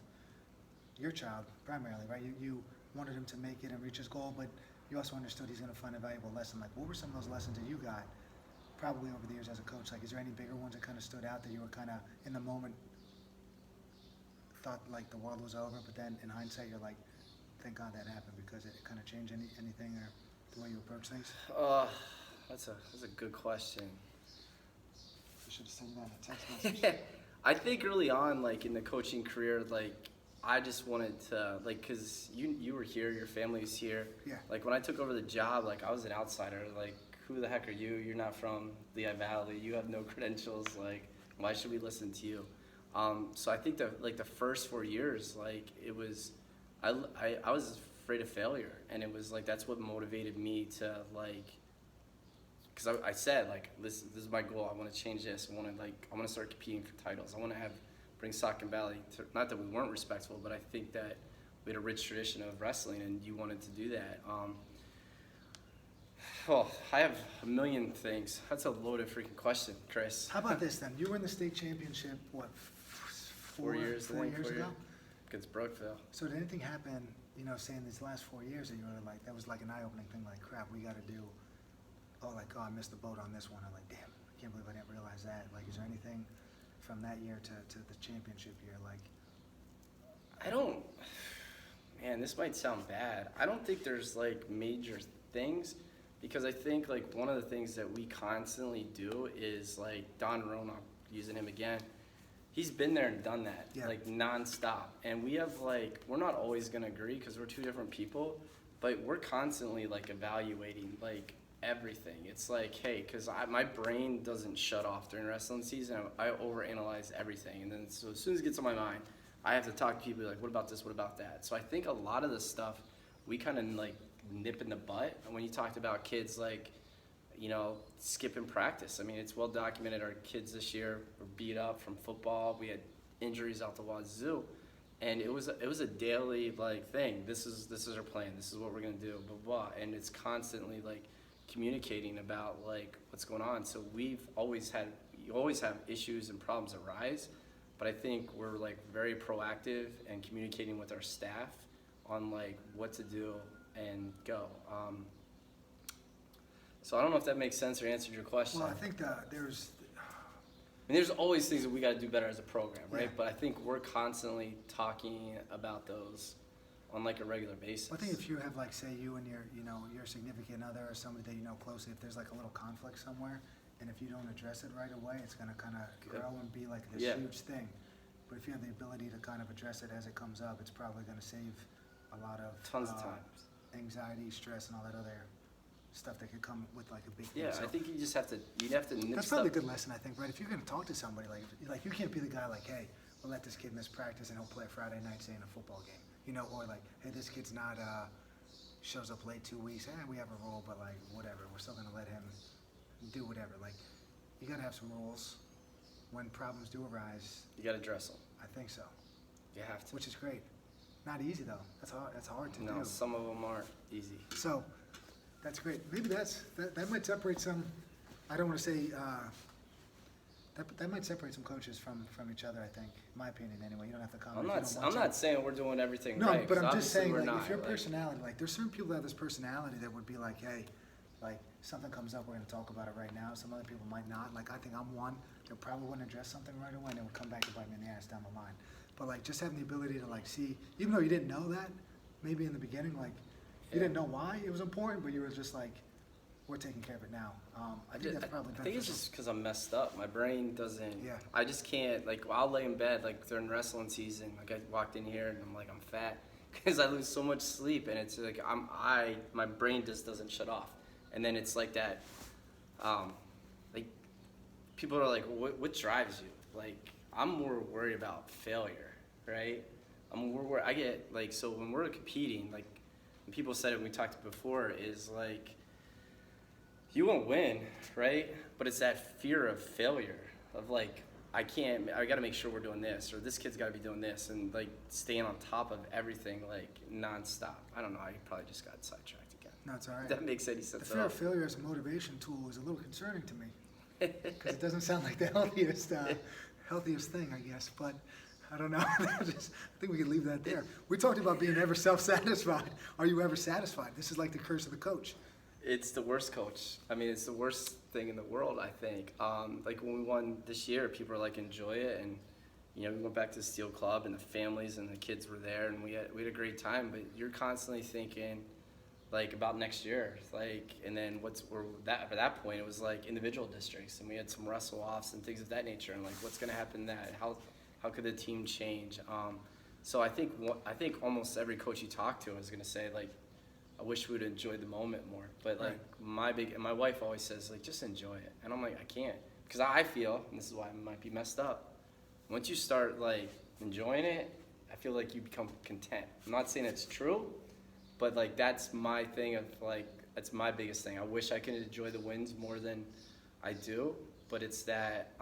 your child primarily, right? You wanted him to make it and reach his goal, but you also understood he's gonna find a valuable lesson. Like what were some of those lessons that you got probably over the years as a coach? Like is there any bigger ones that kind of stood out that you were kind of in the moment thought like the world was over, but then in hindsight you're like, thank God that happened because it kind of changed anything or the way you approach things? That's a good question. I should have sent that in a text message. I think early on, like in the coaching career, like I just wanted to, like, cause you were here, your family was here. Yeah. Like when I took over the job, like I was an outsider. Like who the heck are you? You're not from Lehigh Valley. You have no credentials. Like why should we listen to you? So I think that like the first 4 years, like it was, I was afraid of failure, and it was like that's what motivated me to like, because I said like this is my goal. I want to change this. I want to start competing for titles. I want to have bring Saucon Valley to, not that we weren't respectful, but I think that we had a rich tradition of wrestling, and you wanted to do that. Well, I have a million things. That's a loaded freaking question, Chris. How about this then? You were in the state championship, what, 4 years, four years ago? Against Brookville. So did anything happen, you know, say in these last 4 years that you were like, that was like an eye-opening thing, like, crap, we got to do, oh, I missed the boat on this one. I'm like, damn, I can't believe I didn't realize that. Like, is there anything from that year to the championship year, like? I don't, man, this might sound bad. I don't think there's like major things, because I think like one of the things that we constantly do is like Don Roan, using him again, he's been there and done that, like nonstop. And we have like, we're not always gonna agree because we're two different people, but we're constantly like evaluating like everything. It's like, hey, because my brain doesn't shut off during wrestling season. I overanalyze everything. And then so as soon as it gets on my mind, I have to talk to people like, what about this, what about that? So I think a lot of the stuff we kind of like nip in the butt. And when you talked about kids like, you know, skipping practice, I mean, it's well documented. Our kids this year were beat up from football. We had injuries out the wazoo, and it was a daily like thing. This is our plan. This is what we're gonna do. Blah blah. And it's constantly like communicating about like what's going on. So you always have issues and problems arise, but I think we're like very proactive and communicating with our staff on like what to do and go. So I don't know if that makes sense or answered your question. Well, I think there's always things that we got to do better as a program, right? Yeah. But I think we're constantly talking about those on like a regular basis. I think if you have like, say you and your significant other or somebody that you know closely, if there's like a little conflict somewhere, and if you don't address it right away, it's gonna kind of grow and be like this huge thing. But if you have the ability to kind of address it as it comes up, it's probably gonna save a lot of tons of times anxiety, stress, and all that other stuff that could come with like a big thing. Yeah, So I think you'd have to nip that's stuff. probably a good lesson, I think, right? If you're gonna talk to somebody, like you can't be the guy like, hey, we'll let this kid miss practice and he'll play Friday night, say in a football game, you know, or like, hey, this kid's not shows up late 2 weeks, we have a rule, but like whatever, we're still gonna let him do whatever. Like, you gotta have some rules. When problems do arise, You got to address them. I think so, You have to. which is great. Not easy though. That's hard to No, do. some of them aren't easy. So, that's great. Maybe that might separate some. I don't want to say that might separate some coaches from each other. I think, in my opinion, anyway. You don't have to comment. I'm not saying we're doing everything No, right. but 'cause I'm just obviously saying, we're like, not, if your like- personality, like, there's certain people that have this personality that would be like, hey, like, something comes up, we're gonna talk about it right now. Some other people might not. Like, I think I'm one that probably wouldn't address something right away, and it would come back to bite me in the ass down the line. But like, just having the ability to like see, even though you didn't know that, maybe in the beginning, like, you didn't know why it was important, but you were just like, we're taking care of it now. I think that's probably I think it's beneficial. just because I'm messed up. My brain doesn't. Yeah. I just can't. Like, I'll lay in bed like during wrestling season. Like, I walked in here and I'm like, I'm fat because I lose so much sleep, and it's like my brain just doesn't shut off. And then it's like that. Like, people are like, what drives you? Like, I'm more worried about failure, right? I'm more worried. I get like, so when we're competing, like, and people said it when we talked before, is like, you won't win, right? But it's that fear of failure, of like, I gotta make sure we're doing this, or this kid's gotta be doing this, and like staying on top of everything like nonstop. I don't know, I probably just got sidetracked again. No, it's all right. If that makes any The sense fear at all. of failure as a motivation tool is a little concerning to me, because it doesn't sound like the healthiest thing, I guess. But I don't know. I think we can leave that there. We talked about being ever self-satisfied. Are you ever satisfied? This is like the curse of the coach. It's the worst, coach. I mean, it's the worst thing in the world, I think. Like when we won this year, people were like, enjoy it. And, you know, we went back to the Steel Club and the families and the kids were there and we had a great time. But you're constantly thinking like about next year. Like, and then for that point, it was like individual districts and we had some wrestle offs and things of that nature. And like, what's going to happen that? How could the team change? So I think almost every coach you talk to is going to say like, I wish we would enjoy the moment more. But like my wife always says like, just enjoy it. And I'm like, I can't. Because I feel, and this is why I might be messed up, once you start like enjoying it, I feel like you become content. I'm not saying it's true, but like that's my thing of like, that's my biggest thing. I wish I could enjoy the wins more than I do, but it's that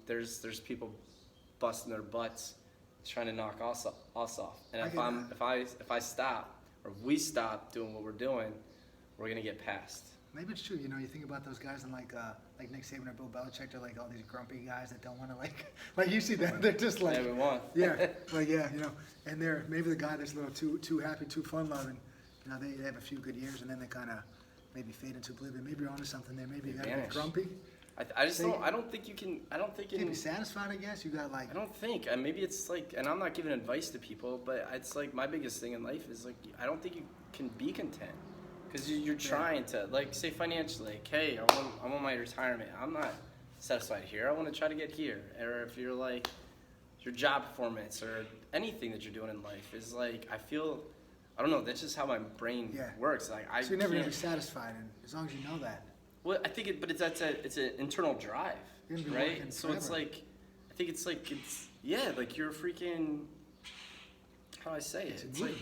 there's people busting their butts, trying to knock us off. And if I stop, or if we stop doing what we're doing, we're gonna get passed. Maybe it's true. You know, you think about those guys and like Nick Saban or Bill Belichick. They're like all these grumpy guys that don't want to like you see them. They're just like we won. Yeah, like yeah, you know. And they're maybe the guy that's a little too happy, too fun loving. You know, they have a few good years and then they kind of maybe fade into oblivion. Maybe you're onto something there. Maybe you got to be grumpy. I don't think you can. I don't think you can be satisfied. I guess you got like. I don't think. And maybe it's like, and I'm not giving advice to people, but it's like my biggest thing in life is like I don't think you can be content. Because you're trying to, like, say financially, like, hey, I want my retirement. I'm not satisfied here. I want to try to get here. Or if you're like, your job performance or anything that you're doing in life is like, I don't know, that's just how my brain works. Like, so you're never going to be satisfied, and as long as you know that. Well, I think it's an internal drive, right? So it's like, I think it's like, like you're freaking, how do I say it? It's like,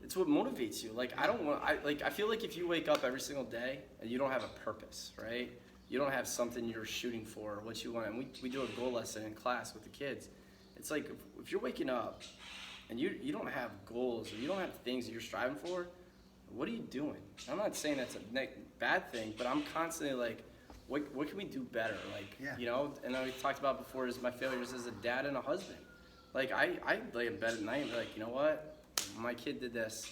it's what motivates you. Like, I feel like if you wake up every single day and you don't have a purpose, right? You don't have something you're shooting for, what you want. And we do a goal lesson in class with the kids. It's like, if you're waking up and you don't have goals or you don't have things that you're striving for, what are you doing? I'm not saying that's a bad thing, but I'm constantly like, what can we do better? Like, you know, and we talked about before is my failures as a dad and a husband. Like, I lay in bed at night and be like, you know what? My kid did this.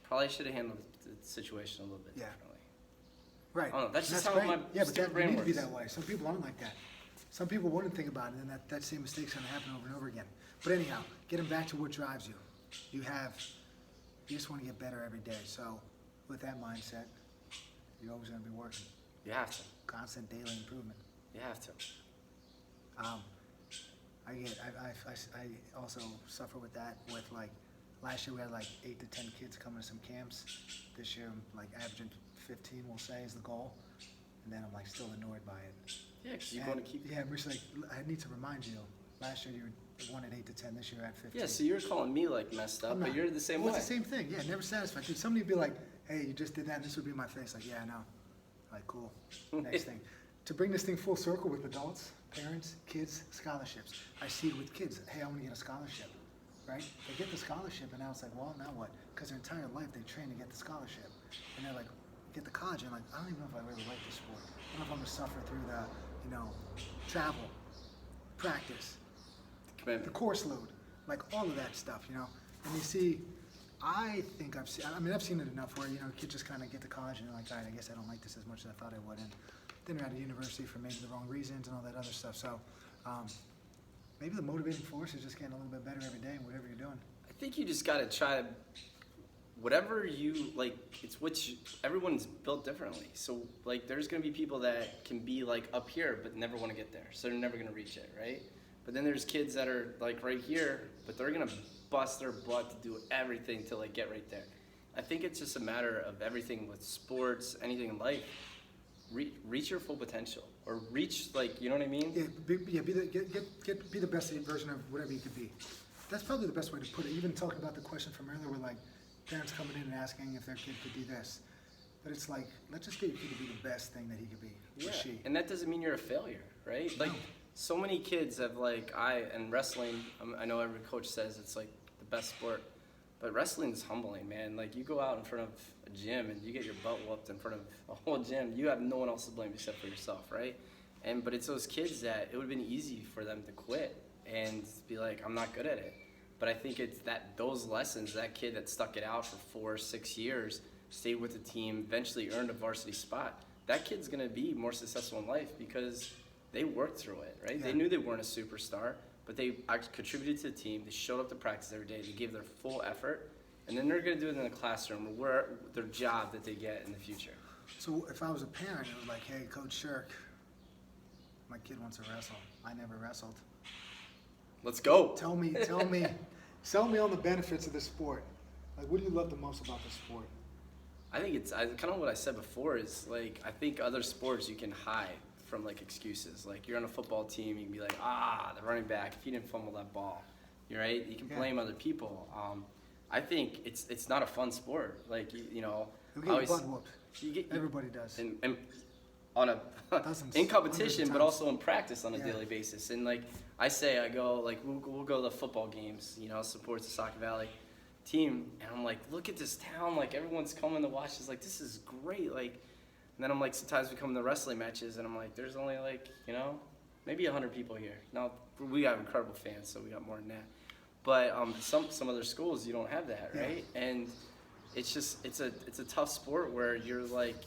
Probably should have handled the situation a little bit differently. Right. I don't know. That's just how my but brain need works. to be that way. Some people aren't like that. Some people wouldn't think about it, and that same mistake's going to happen over and over again. But anyhow, getting back to what drives you. You just want to get better every day. So with that mindset, you're always going to be working. You have to. Constant daily improvement. You have to. I also suffer with that. With like last year we had like 8 to 10 kids coming to some camps. This year I'm like averaging 15, we'll say, is the goal. And then I'm like still annoyed by it. Yeah, because you want to keep. Yeah, I'm just like, I need to remind you. Last year you wanted 8 to 10. This year at 15. Yeah, so you're calling me like messed up, but you're the same way. It's the same thing. Yeah, never satisfied. Dude, somebody would be like, hey, you just did that, and this would be my face. Like, yeah, I know. Like, cool. Next thing. To bring this thing full circle with adults, parents, kids, scholarships. I see it with kids. Hey, I want to get a scholarship, right? They get the scholarship, and now it's like, well, now what? Because their entire life they train to get the scholarship. And they're like, get the college, and like, I don't even know if I really like this sport. I don't know if I'm going to suffer through the, travel, practice, the course load, like all of that stuff, And you see, I've seen it enough where, kids just kind of get to college and they're like, all right, I guess I don't like this as much as I thought I would. And then they're at a university for maybe the wrong reasons and all that other stuff. So maybe the motivating force is just getting a little bit better every day in whatever you're doing. I think you just got to try to, whatever you, like, it's everyone's built differently. So, like, there's going to be people that can be, like, up here but never want to get there. So they're never going to reach it, right? But then there's kids that are, like, right here, but they're going to bust their butt to do everything to, like, get right there. I think it's just a matter of everything with sports, anything in life. Reach your full potential, or reach, like, you know what I mean? Yeah, be the best version of whatever you could be. That's probably the best way to put it. Even talking about the question from earlier, where like parents coming in and asking if their kid could do this, but it's like, let's just get your kid to be the best thing that he could be, or she. And that doesn't mean you're a failure, right? No. Like, so many kids have and wrestling. I know every coach says it's like the best sport. But wrestling is humbling, man. Like, you go out in front of a gym and you get your butt whooped in front of a whole gym. You have no one else to blame except for yourself, right? But it's those kids that it would have been easy for them to quit and be like, I'm not good at it. But I think it's those lessons, that kid that stuck it out for 4 or 6 years, stayed with the team, eventually earned a varsity spot. That kid's going to be more successful in life because they worked through it, right? Yeah. They knew they weren't a superstar. But they contributed to the team. They showed up to practice every day. They gave their full effort. And then they're going to do it in the classroom or their job that they get in the future. So if I was a parent, it was like, hey, Coach Shirk, my kid wants to wrestle. I never wrestled. Let's go. Tell me, sell me on the benefits of the sport. Like, what do you love the most about the sport? I think it's kind of what I said before is, like, I think other sports you can hide from, like, excuses. Like, you're on a football team, you can be like, the running back, if he didn't fumble that ball, you're right? You can blame other people. I think it's not a fun sport. Like, You get your butt whooped. Everybody does. And on a Dozens, in hundreds competition, of but times. also in practice on a Yeah. daily basis. And like I go like we'll go to the football games, you know, support the Saucon Valley team, and I'm like, look at this town, like everyone's coming to watch this, like this is great, like. And then I'm like, sometimes we come to wrestling matches, and I'm like, there's only like, you know, maybe 100 people here. Now we have incredible fans, so we got more than that. But some other schools you don't have that, right? Yeah. And it's just it's a tough sport where you're like,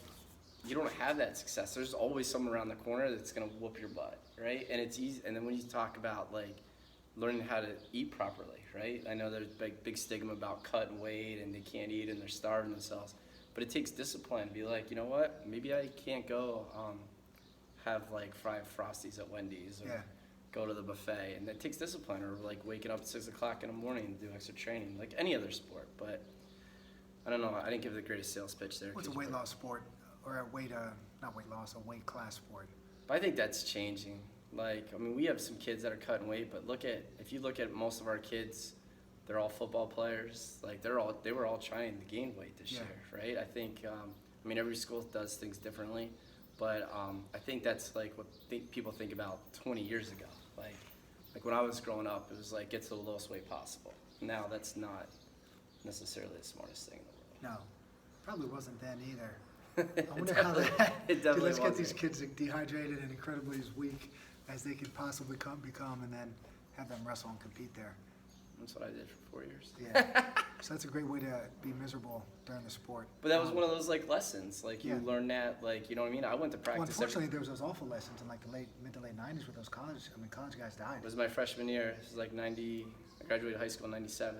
you don't have that success. There's always someone around the corner that's gonna whoop your butt, right? And it's easy. And then when you talk about like learning how to eat properly, right? I know there's big stigma about cutting weight and they can't eat and they're starving themselves. But it takes discipline to be like, you know what? Maybe I can't go have like 5 Frosties at Wendy's or go to the buffet. And that takes discipline, or like waking up at 6 o'clock in the morning and do extra training, like any other sport. But I don't know. I didn't give the greatest sales pitch there. What's a weight loss sport, or a not weight loss, a weight class sport? But I think that's changing. Like, I mean, we have some kids that are cutting weight, but if you look at most of our kids, they're all football players. Like they were all trying to gain weight this year, right? I think, I mean, every school does things differently, but I think that's like what people think about 20 years ago. Like when I was growing up, it was like get to the lowest weight possible. Now that's not necessarily the smartest thing in the world. No, probably wasn't then either. I wonder how that. It definitely Let's get these wasn't. kids dehydrated and incredibly as weak as they could possibly become, and then have them wrestle and compete there. That's what I did for 4 years. Yeah. So that's a great way to be miserable during the sport. But that was one of those like lessons. Like you Yeah. learn that, like, you know what I mean? I went to Well, practice. unfortunately, there was those awful lessons in like the mid to late '90s where those college guys died. It was my freshman year. It was like 90. I graduated high school in 97.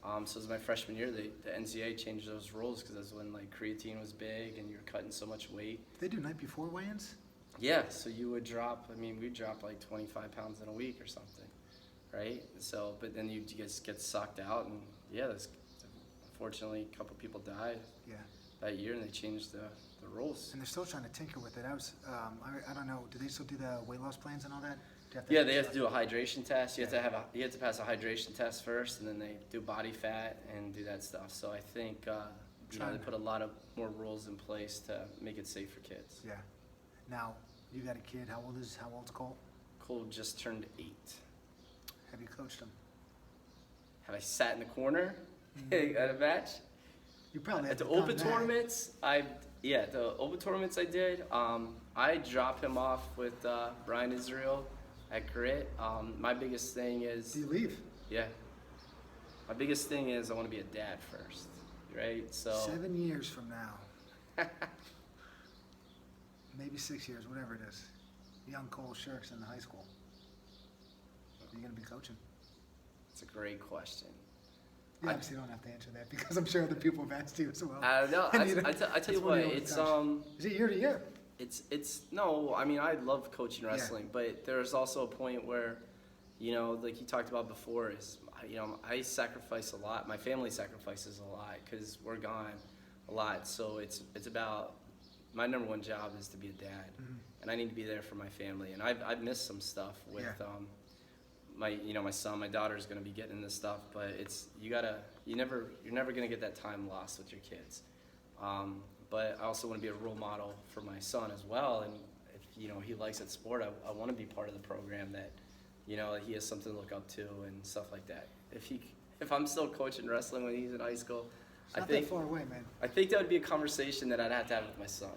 So it was my freshman year. The NCAA changed those rules because that's when like creatine was big and you were cutting so much weight. Did they do night before weigh-ins? Yeah, so you would drop. I mean, we'd drop like 25 pounds in a week or something, right? So, but then you just get sucked out, and yeah, unfortunately, a couple people died Yeah. that year, and they changed the rules. And they're still trying to tinker with it. I don't know. Do they still do the weight loss plans and all that? Do you Yeah, they have to do a hydration test. You have to pass a hydration test first, and then they do body fat and do that stuff. So I think they put a lot of more rules in place to make it safe for kids. Yeah. Now, you got a kid. How old's Cole? Cole just turned 8. Have you coached him? Have I sat in the corner at a match? You probably At have the done open that. tournaments, the open tournaments I did. I dropped him off with Brian Israel at Grit. My biggest thing is Do you leave? my biggest thing is I want to be a dad first, right? So 7 years from now. Maybe 6 years, whatever it is. Young Cole Shirk's in the high school. Are you going to be coaching? it's a great question. You obviously don't have to answer that because I'm sure other people have asked you as well. No, And you I don't- tell you that's what, one you it's always Is it year to year? It's no, I mean I love coaching wrestling, but there's also a point where, you know, like you talked about before, is you know I sacrifice a lot. My family sacrifices a lot because we're gone a lot. So it's about my number one job is to be a dad, and I need to be there for my family. And I've missed some stuff with my son, my daughter's gonna be getting this stuff, but you're never gonna get that time lost with your kids. But I also want to be a role model for my son as well. And if he likes that sport, I want to be part of the program that he has something to look up to and stuff like that. If I'm still coaching wrestling when he's in high school, It's not that far away, man. I think that would be a conversation that I'd have to have with my son.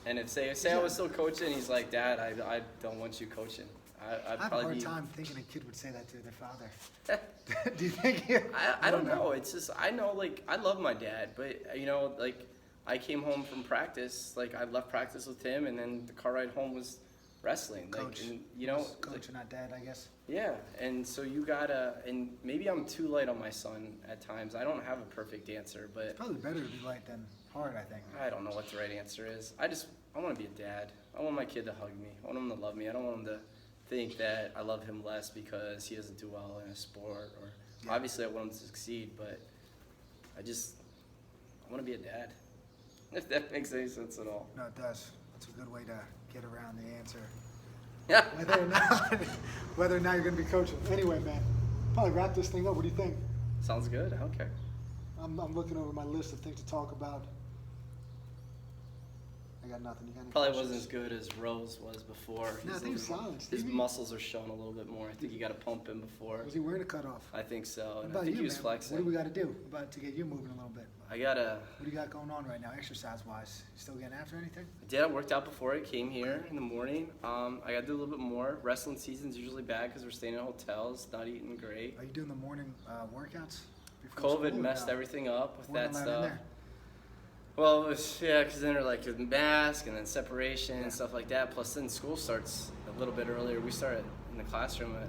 And if say I was still coaching, he's like, Dad, I don't want you coaching. I have a hard time thinking a kid would say that to their father. Do you think? I don't know. It's just I know, like, I love my dad, but like I came home from practice, like I left practice with him, and then the car ride home was wrestling. Coach. Like, and, Coach and not dad, I guess. Yeah, and so you gotta, and maybe I'm too light on my son at times. I don't have a perfect answer, but It's probably better to be light than hard, I think. I don't know what the right answer is. I want to be a dad. I want my kid to hug me. I want him to love me. I don't want him to think that I love him less because he doesn't do well in a sport, or obviously I want him to succeed, but I want to be a dad. If that makes any sense at all. No, it does. It's a good way to get around the answer. Yeah. Whether or not you're going to be coaching. Anyway, man, probably wrap this thing up. What do you think? Sounds good. Okay. I'm looking over my list of things to talk about. I got nothing. You got any Probably questions? wasn't as good as Rose was before. No, I think he's solid. His Stevie- muscles are showing a little bit more. I think you got to pump him before. Was he wearing a cutoff? I think so. What And about I think you, he was man? flexing. What do we got to do about to get you moving a little bit? I gotta. What do you got going on right now, exercise-wise? You still getting after anything? I worked out before I came here in the morning. I got to do a little bit more. Wrestling season's usually bad because we're staying in hotels, not eating great. Are you doing the morning workouts? before COVID school or messed no? everything up with Weren't that allowed in stuff. there? Well, it was, yeah, because then they're like with mask and then separation Yeah. and stuff like that. Plus, then school starts a little bit earlier. We start in the classroom at,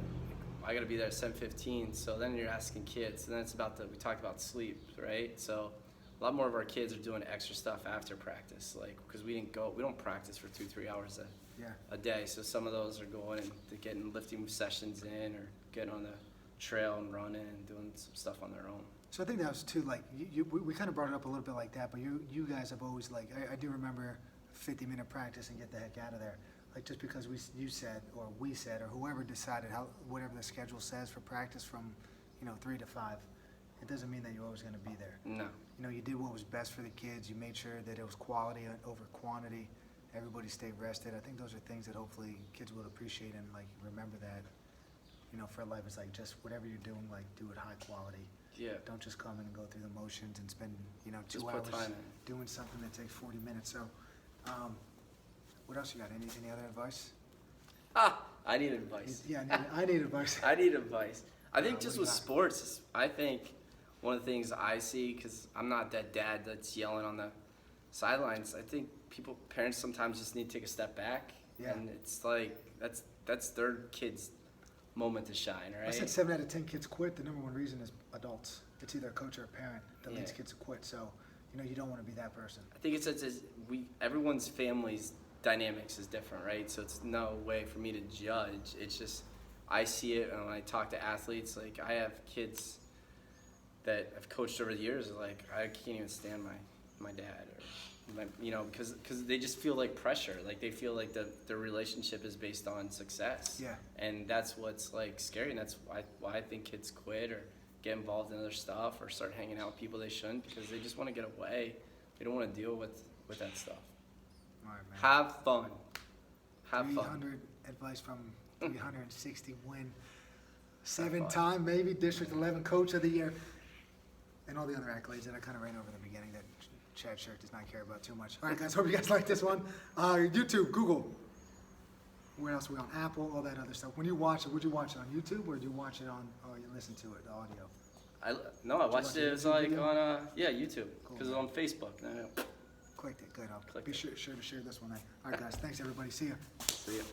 I got to be there at 7:15. So then you're asking kids, and then it's about we talked about sleep, right? So a lot more of our kids are doing extra stuff after practice, like because we don't practice for 2-3 hours Yeah. a day. So some of those are going and they're getting lifting sessions in or getting on the trail and running and doing some stuff on their own. So I think that was too, like, we kind of brought it up a little bit like that, but you guys have always, like, I do remember 50-minute practice and get the heck out of there. Like, just because you said, or we said, or whoever decided, whatever the schedule says for practice from, 3 to 5, it doesn't mean that you're always going to be there. No. You did what was best for the kids. You made sure that it was quality over quantity. Everybody stayed rested. I think those are things that hopefully kids will appreciate and, like, remember that, for life, it's like just whatever you're doing, like, do it high quality. Yeah. Don't just come in and go through the motions and spend, 2 Just put hours time in. doing something that takes 40 minutes. So, what else you got? Any other advice? I need advice. Yeah, I need advice. I need advice. I think What just do you with got? sports, I think one of the things I see, because I'm not that dad that's yelling on the sidelines, I think parents sometimes just need to take a step back. Yeah. And it's like, that's their kid's moment to shine, right? I said 7 out of 10 kids quit. The number one reason is adults. It's either a coach or a parent that leads Yeah. kids to quit. So, you don't want to be that person. I think everyone's family's dynamics is different, right? So it's no way for me to judge. It's just, I see it, and when I talk to athletes, like I have kids that I've coached over the years, like I can't even stand my dad, or because they just feel like pressure, like they feel like their relationship is based on success. Yeah. And that's what's like scary, and that's why I think kids quit or get involved in other stuff or start hanging out with people they shouldn't, because they just want to get away. They don't want to deal with that stuff. All right, man. Have fun. Have 300 fun. advice from 360 win, fun. 7-time maybe District 11 Coach of the Year, and all the other accolades that I kind of ran over in the beginning that Chad Shirk does not care about too much. All right, guys, hope you guys like this one. YouTube, Google. Where else are we on? Apple, all that other stuff. When you watch it, would you watch it on YouTube or do you watch it on, or you listen to it, the audio? I watched watch it. a It was YouTube like video? on YouTube, Cool, because it was on Facebook. And Clicked it, good. I'll Clicked be it. sure to share this one. All right, guys, thanks everybody. See ya. See ya.